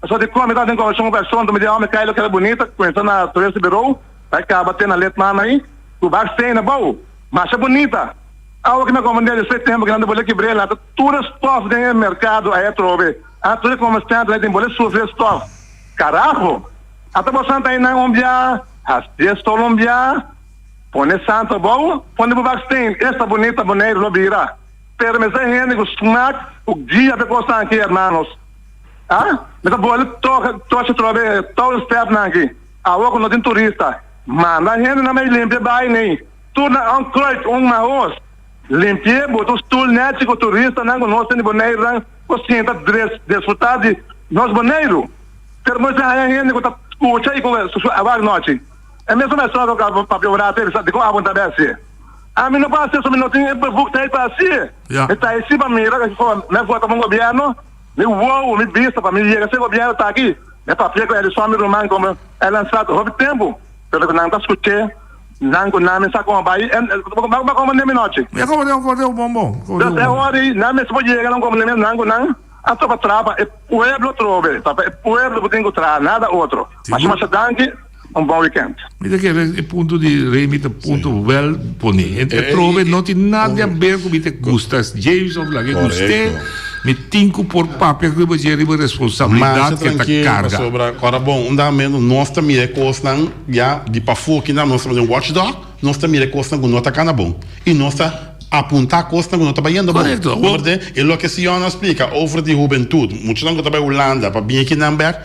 Só de como está tem com uma pessoa, me diz, me cai que é bonita, conhecendo na Torres Liberou, vai acabar tendo a letra aí. O barco tem, né, bom? Mas é bonita. Algo que me comandei de setembro, que não depois que brilha, tudo estofa tem no mercado, aí trove. Tudo como está, tem boleto sofrer estofa. Carajo! Até você está aí na Ombia, as 10 Colombia, põe santo bom, põe o barco tem, essa bonita, bonita, não virá. Pero me sei gente, o smack, o dia de coisa aqui, irmãos. Mas a boleto toca trove, todo step aqui. A outra não tem turista. Mas a gente não vai limpar bem nem. Tudo na croit arroz. Limpar, botar os tools netos com turista, não conosco nem boneiro, não consciente desfrutar de nós boneiro. Pero mas a gente que está escutando com a várias noites. É mesmo a pessoa que para piorar, ele sabe como a vontade é assim. A mim não passa isso, não tem pouco tempo para assim. Está aí se para mim, me vota para o governo, me vou, me vista para mim, esse governo está aqui. É para ficar ele só me romano como é lançado, houve tempo. Pero não está escutando, não com nada, sabe como vai? Como nem noite. É como um bombom. É hora aí, não me pode chegar não como nem não. A tua trava é pueblo trove, é pueblo que tem que trazer, nada outro. Mas danke, bom weekend. Mira que é ponto de remita ponto well pone. Entre trove não tem nada a ver com que gustas James of la que guste. Me tinco por papel que você tem responsabilidade que está carga. Agora, bom, nós também é coisa já de para fora que nós estamos em watchdog, nós também é coisa que não está cana bom e nós apuntar a coisa que não está bem bom. E o que a senhora explica over de juventude, muitos não estão em Holanda para vir aqui na Amber,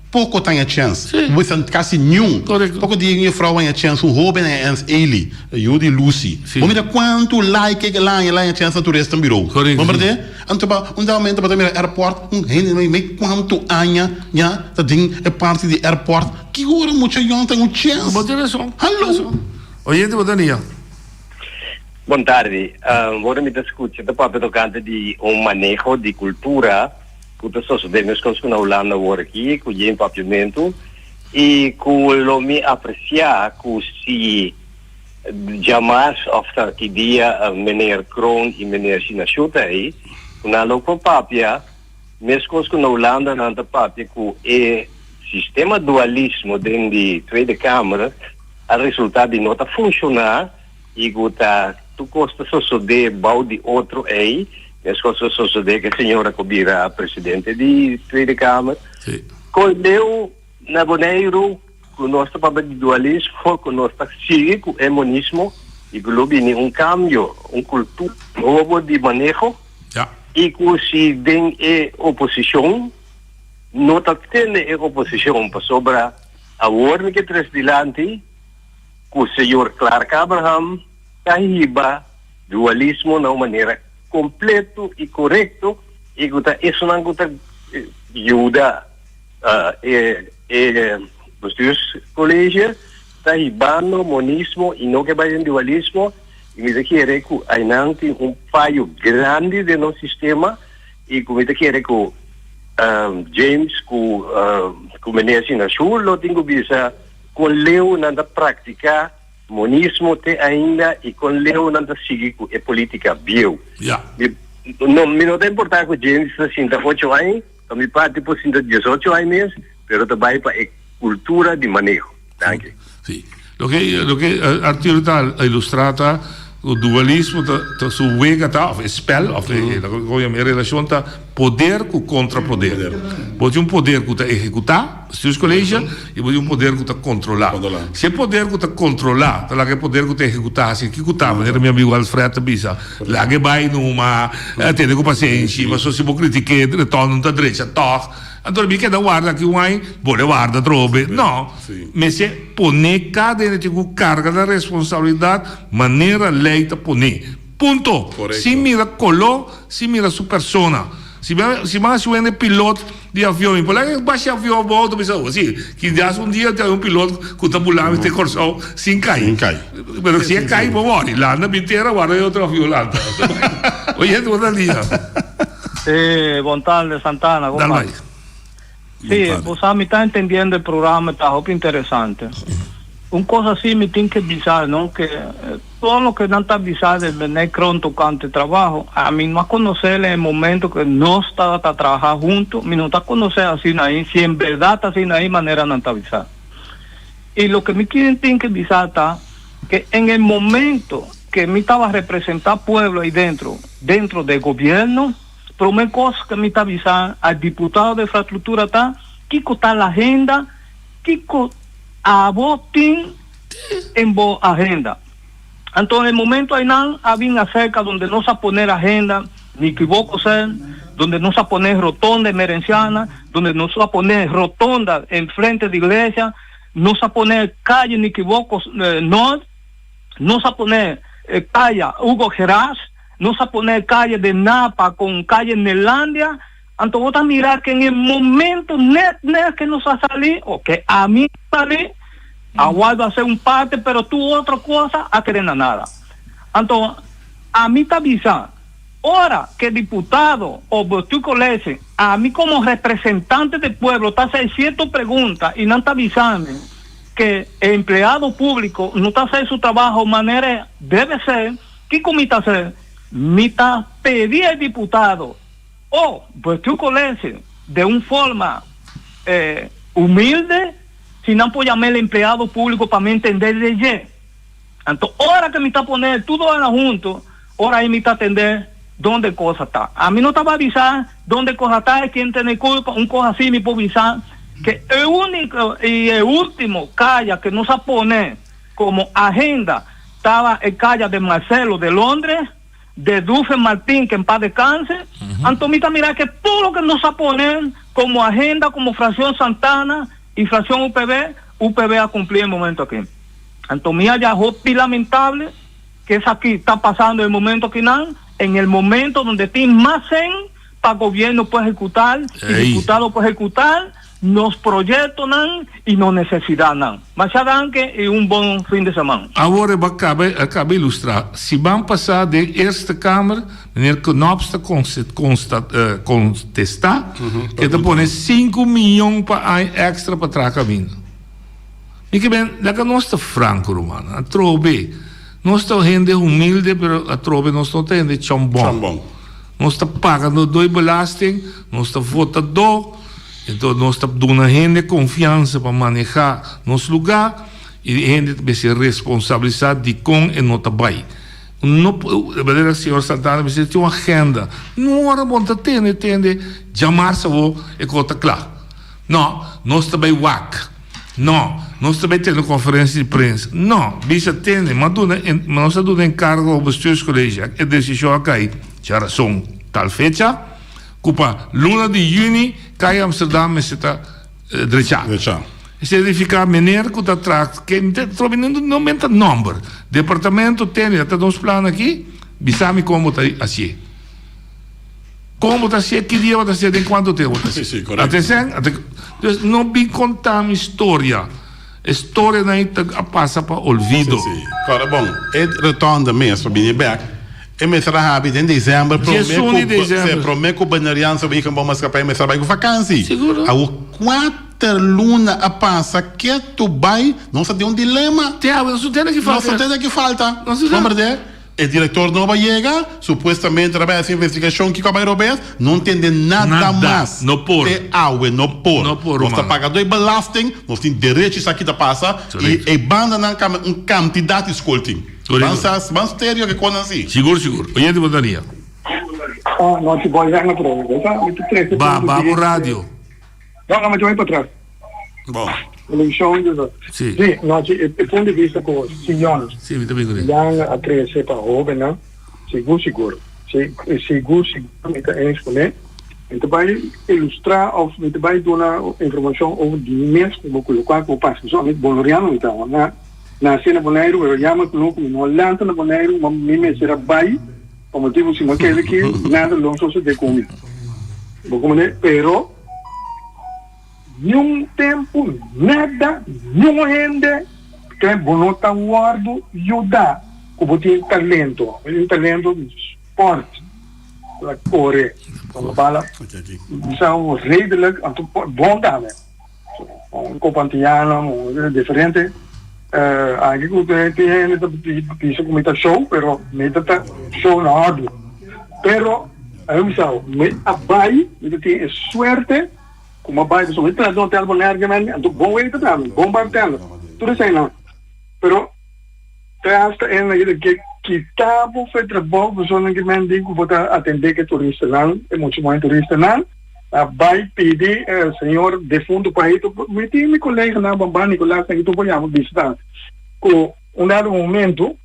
pouco tem a chance. Você não quase nenhum. Pouco de minha frau tem a chance, um Robin é ele, eu de Lucy. Vamos ver quanto like que lá a chance turista no birou. Vamos ver? Então, aumento para o aeroporto, quanto anos, já, é parte do aeroporto, que agora muita gente tem uma chance. Boa direção. Alô? Oi, Daniel. Boa tarde. Agora me escuta do papel tocante de manejo de cultura, que nós sabemos que na Holanda agora aqui, com o papiamento, e com o me apreciar que se jamais, after que dia, meneer Kroon e meneer Sinashuta aí, na local papia, mesmo que na Holanda não tem papia que o sistema dualismo dentro de Tweede Câmara, a resultado de não funcionar e que tu custa só de bau de outro aí, as coisas suceder que a senhora Cobira, presidente de Tweede Kamer, Sim. colheu na Boneiro com o nosso dualismo, com o nosso sigue, com o hemonismo, e que lobby cambio, cultura novo de manejo, e que se tem oposição, não está tendo oposição para sobrar a ordem que traz dilante, com o senhor Clark Abraham, caíba dualismo na maneira completo e correto, e que isso não ajuda os colégios, está ibando monismo e não que vai em dualismo, e me quer que ainda tem falho grande de nosso sistema, e como me quer que James, que menece na sul, lo tenho visa, com leu na prática, monismo te ainda, e com leu na seguir com a política bio. Não tem importância que James está 8 anos, a minha parte por 18 anos mesmo, pero também para a cultura de manejo. Danke. Sì. Lo che Arturo illustrata il dualismo su wega of spel of in relazione ta poder con contrapoder. Pode poder que ta executar seus colegas e pode poder que ta controlar. Se poder que ta controlar, la che poder que ta executar, se que ta maneira meu amigo Alfredo Bisa, la che vai numa tende com paciência, mas se può criticare retorno da direita, toh. Allora mica da guarda che vuoi, vuole guarda trobe, no, ma se pone cada carga da responsabilidade, maneira lei ta pone, punto. Si mira colò, si mira su persona, si viene piloto di avione, poi che baixa avione a volta, pensa, sì, che già un dia c'è un pilota che sta volando e corso, si cai, però se cai poi muori, l'anno intera guarda altro avione l'altro. Oye, tu da lì. Buon tarde Santana, ¿cómo va? Sí, pues a mí está entendiendo el programa, está muy interesante. Un cosa así me tiene que avisar, ¿no? Que todo lo que no está avisado de venir pronto tocante trabajo, a mí no a conocer en el momento que no está a trabajar juntos, me no está a conocer así ahí, si en verdad está así ahí, manera no está avisar. Y lo que me tiene que avisar está que en el momento que me estaba a representar pueblo ahí dentro del gobierno, pero una cosa que me está avisando al diputado de infraestructura está, que está la agenda, que a votin en voz agenda. Entonces, en el momento ahí había acerca donde no se poner agenda, ni equivoco ser, donde no se poner rotonda emergenciana, donde no se poner rotonda en frente de iglesia, no se poner calle ni equivoco no se poner calle Hugo Geras, no se poner calle de Napa con calle Nelandia. Entonces vos mirar que en el momento que nos va a salir, o que a mí salí, aguardo a hacer un parte, pero tú otra cosa a querer nada. Entonces, a mí te avisa, ahora que diputado o tu colegio, a mí como representante del pueblo, te hace ciertas preguntas y no te avisando que el empleado público no está haciendo su trabajo de manera debe ser, ¿qué comité hacer? Me pedí al diputado pues tu colegio de una forma humilde, si no puedo llamar al empleado público para me entender de ella. Entonces, ahora que me está poniendo todo junto, ahora ahí me está atender dónde cosa está. A mí no estaba a avisar dónde cosa está, es quien tiene culpa, un cosa así me puedo avisar, que el único y el último calle que no se pone como agenda estaba el calle de Marcelo de Londres, de Dulce Martín, que en paz descanse. Antomita, mira que todo lo que nos va a poner como agenda, como fracción Santana y fracción UPB a cumplir el momento aquí. Antomía ya es lamentable que es aquí, está pasando el momento aquí, en el momento donde tiene más para el gobierno puede ejecutar, y diputado puede ejecutar, nos proyectos y nos necesidad. Mas danke y un buen fin de semana. Agora acaba ilustrar. Se vão passar de Eerste Kamer, meneer Knopster contestar, que te põe 5 milhões extra para trás caminho. E que bem, lá que nós está franco, romano. A trobe, nós está gente humilde, mas a trobe nós não tem gente chambon. Nós está pagando 2 belasting, nós está votando. Então nós estamos dando a gente confiança para manejar nosso lugar e a gente vai se responsabilizar de com e não trabalhar. No, vedere il signor Santana mi dice un'agenda non ora monta tende chiamarsi e cosa là no non sta bei WAC no non sta bei tenere conferenze di prensa no bisogna tende ma non sta dando incarico al bestuurscollege e decisione che c'è ragione tal fecha cupa luna di giugno che Amsterdam mi sta dreccia e significa meneer que dat tract que trovi não menta number departamento tem até uns planos aqui bisami como tá assim que dia vai ser em quanto tempo sim, correto atenção dus não bem contar uma história não passa para olvido agora bom é retorno mesmo bem back e me será rápido em dezembro promete que o banhariano vai com bom mas capaz me será vai com vacância seguro a 4 luna a passa que tu vai não se tem um dilema não se tem que falta vamos ver o diretor não vai chegar supostamente através dessa investigação que acaba Roberto não tem nada mais não por não por nós está pagando dois belasting nós tem direito isso aqui da passa e banda não um quantidade de escolting vamos ter que quando assim seguro onde te botaria não te pode ganhar para o rádio não mas eu vou para trás bom televisão sim não do ponto de vista com os senhores sim muito bem já a crescer para jovem não seguro me está exponer então vai ilustrar ou me vai dar informação over die mensen como colocar com passo só muito boloriano então na cena boneiro eu chamo que no lanta na boneiro mas me será vai por motivo se não quer que nada longe se de comer pero nenhum tempo, nada, nenhum gente que bonota guardo ajuda como tem talento de esporte la corre quando bala são redelijk bom também um compantiano diferente aqui que tem piso como está show pero meta show na hora pero eu só me abai me tem suerte como vai so entra no hotel bonergemen então bom aí tá bom bartender tudo isso aí não pero hasta en que tabo foi trabalho pessoas que me digo vou atender que turista não é muito mais turista não vai pedir senhor de fundo para isso me tem meu colega na Bambam Nicolás que tu podemos visitar com dado momento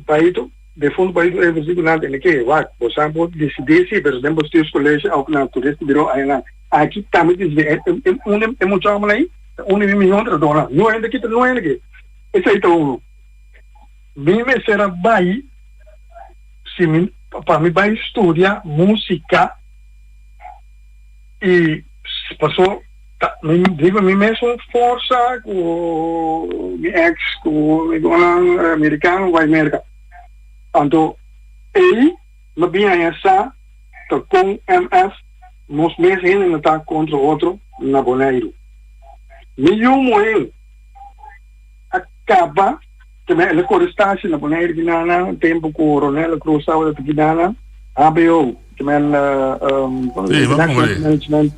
para isso de fundo para isso é possível não tem que vai por exemplo decidir se por exemplo os teus colegas ao na turista virou aí na aqui também dizer é muito chamado aí $1 milhão não é daqui não é daqui esse aí então me será vai se para mim vai estudar música e passou me digo me mesmo força com meu ex com o americano vai América então ele me vinha essa com MF nos meses ainda está contra outro na Bonaire milhão moen acaba também ele correstasse na Bonaire que nana tempo com o Ronel Cruzado que nana ABO também management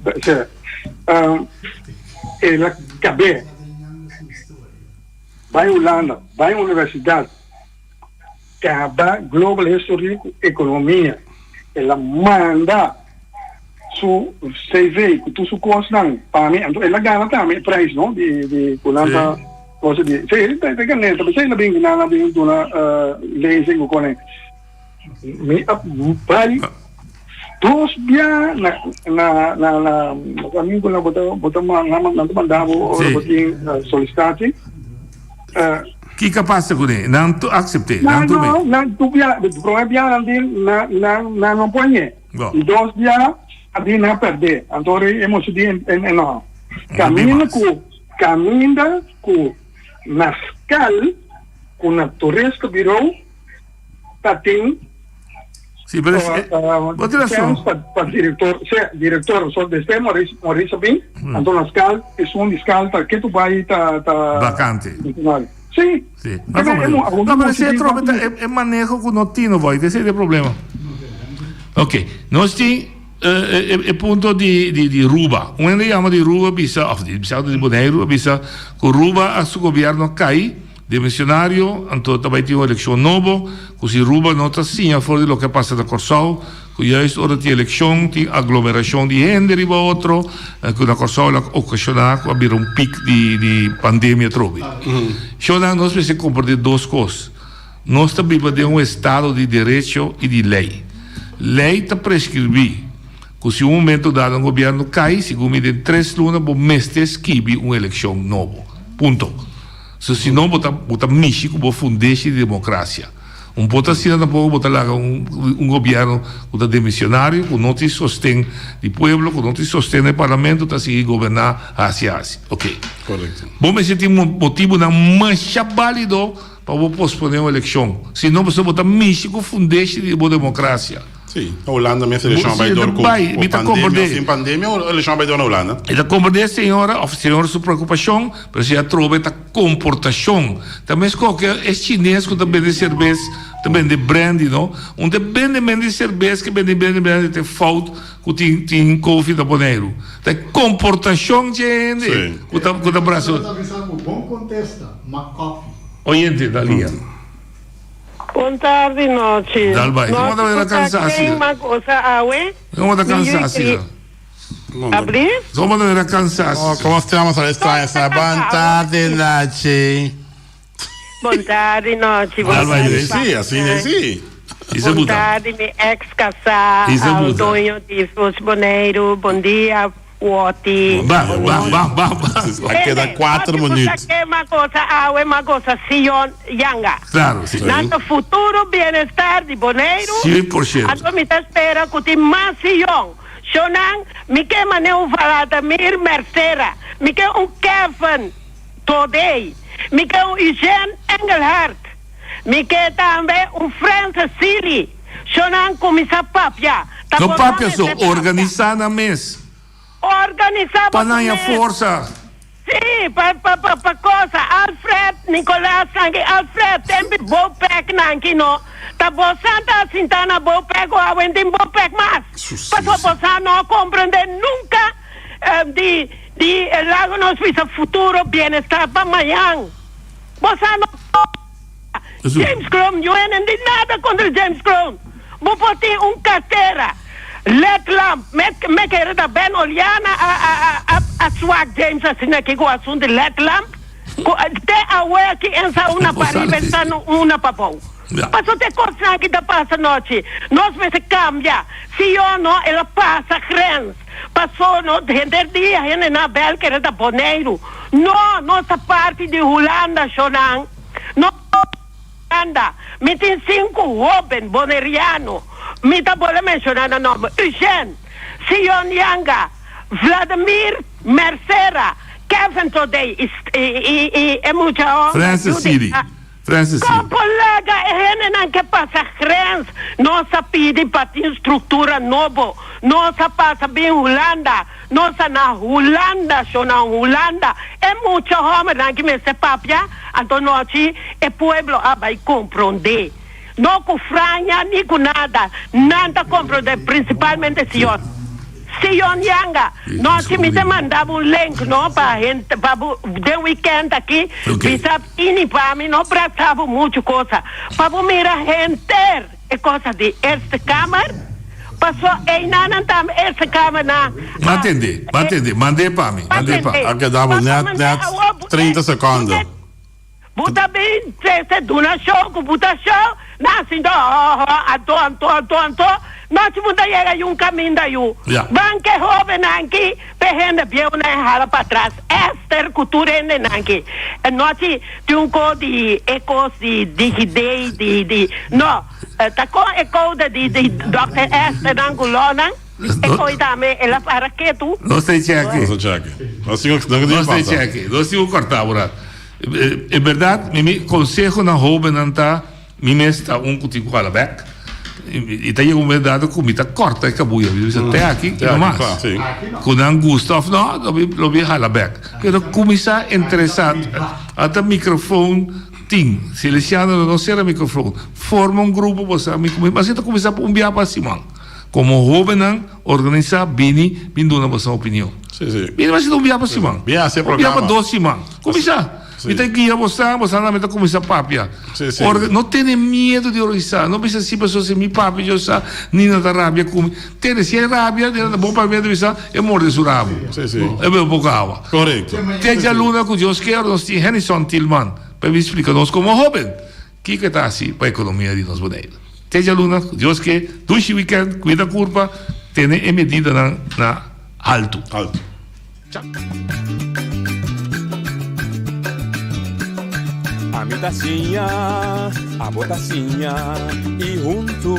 ele acabou vai Holanda vai universidade acaba Global History Economia ela manda su CV que tu su course não para mim então ela ganha também price não de Holanda coisa de sei tem caneta mas ainda bem que nada bem do na leasing com ele me vai dos dia na caminho com botar não mandava botar solicitante que capaz com ele não tu accepte não tu via não põe e dois dias ali não perder então hemos de não caminha com na escala com a turista virou tem sim mas para diretor só de sistema Maurício bem então na escala é uma escala para que tu vai tá vacante sim mas é manejo com notino vai esse é o problema ok nós tem é ponto de Ruba onde chama de Ruba bisa de Bonaire bisa com Ruba a su governo cai Demissionário, então também tem uma eleição nova, que se ruba nota sim a fora do que passa na Corsau, que juist ora tem eleição, tem aglomeração de gente riba outro, que na Corsau la ocasionar que haver pico de pandemia trobe. Então nós precisamos compreender duas coisas. Nós vivemos de estado de direito e de lei. Lei está prescrever que se momento dado um governo cai, segundo de 3 lunas, o mês esquive uma eleição nova. Ponto. Se não botar México, vou fundar de democracia. Bota assim, não pode botar lá governo que demissionário, que não te sustém o povo, que não te sustém o parlamento, está seguir governar assim. Ok. Correto. Bom, mas tem um motivo mais válido para posponer uma eleição. Se não, você botar México fundar de democracia. Sim, a Holanda mesmo eleição vai dar com pandemia, sem pandemia, a eleição vai dar na Holanda. Ele compreende, senhora sua preocupação, mas já trova a comportação. Também qualquer chinês que também de cerveja, também de brandy, não? Onde vende de cerveja, que vende brandy, tem falta, que tem Covid da Boneiro. Tem comportação, gente. Que tá braço. Um bom contexto, McCoffey. Oyente, Dalia. Boa tarde, noite. Dalbai, como da vera cansaço? Como da cansaço? Abrir? Como da vera cansaço? Como stiamo essa boa tarde, noite. Boa tarde, noite. Dalbai, sim, assim, sim. Boa tarde, meu ex-casado, ao dono de Boneiro. Bom dia. Uoti. Vai quedar 4 minutos. Uma coisa, Sion Yanga. Claro, sim. Nosso futuro bem-estar de Boneiro. 100%. A me espera que tem mais Sion. Shonan, me quer maneu falada mir Mercera. Me quer Kevin Todei. Me quer Eugene Engelhardt. Me quer também Francis Sili. Shonan começa papia. Não papia só, organizar na mesa. Organizar para a força. Sim, para coisa. Alfred, Nicolás, Alfred, tem bom pec nanki no. Tá Santa Sintana bom pec, ou aguentem bom pec mais. Para você não compreender nunca de lago nos visa futuro bem-estar para amanhã. Você não. James Crom, eu não tenho nada contra James Crom. Vou botar carteira. LED lamp, me quero da bem olhar a swag James assim aqui com o assunto de LED lamp, até a ué que ensa uma pariba está uma papão. Mas tem coisa que da passa noite, nós vamos cambiar, se eu não, ela passa grãos, passou no render dia, gente na bel que era da Boneiro, não, nossa parte de Holanda, Shonan, não, Holanda, me tem 5 jovens bonerianos. Me tá bom mencionar o nome. Eugene, Sion Yanga, Vladimir Mercera, Kevin Todei e muita honra. Francis Siri. Colega, não que passa grãos. Nossa pede para ter estrutura nova. Nossa passa bem Holanda. Nossa na Holanda, só na Holanda. É muita honra que me se papia. Então, nós, o povo vai compreender. Não com franha, nem com nada. Nada compreender, principalmente Sion. Sion Yanga. Nós me mandava link, não, para gente, para o weekend aqui. Bisa ini para mim, não prestava muita coisa. Para mirar gente, é coisa de esta câmara. Passou, ei, não também, esta câmara na... Mandei para mim. Aqui dava net 30 segundos. Buta bem, se duna show, buta show, nasindo, anto, nós vamos dar caminho daí. Banque jovem aqui, perrenda bem na hala para trás. Esta cultura é aqui. Nós temos de ecos de não, tá com eco de Dr. Esther Angulona. Eco também, ela para que tu? Não sei cheque. Nós temos cortar, Murat. É verdade, meu conselho na jovem não está, me está cutico a la back. E tem uma verdade que me corta e acabou. Até aqui, não mais. Com o Gustav, não, lo vi a la back. Quero começar a interessar. Até microfone, tem. Seleciona, não será microfone. Forma grupo, você, mas então começar a enviar para cima. Como jovem, organizar, vindo na vossa opinião. Sim. Mas não enviar para cima. Enviar 2 semanas. Começar. E tem que ir a você não me como essa papia. Não tem medo de organizar. Não precisa se pessoa se me papi, eu sa, nem na rabia come. Tem se é rabia, tem bom para medo de e morde su rabo. É bem pouco água. Correto. Tem já luna com Deus que nós tem Henderson Tillman para me explicar nós como jovem. Que está assim para a economia de nós boneiros. Tem já luna com Deus que durante o weekend cuida curva, tem a medida na alto. Tchau. A mi tacinha, a botacinha e junto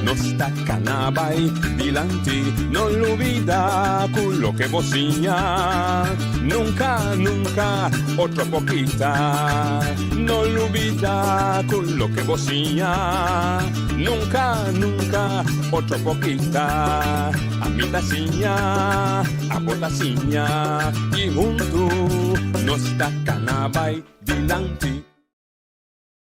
nos tacanabay dilante, no olvida con lo que vocinha. Nunca, nunca, otra poquita, no olvida con lo que vocinha. Nunca, nunca, otra poquita. A mi tacinha, a botacinha y junto nos tacanabay dilante.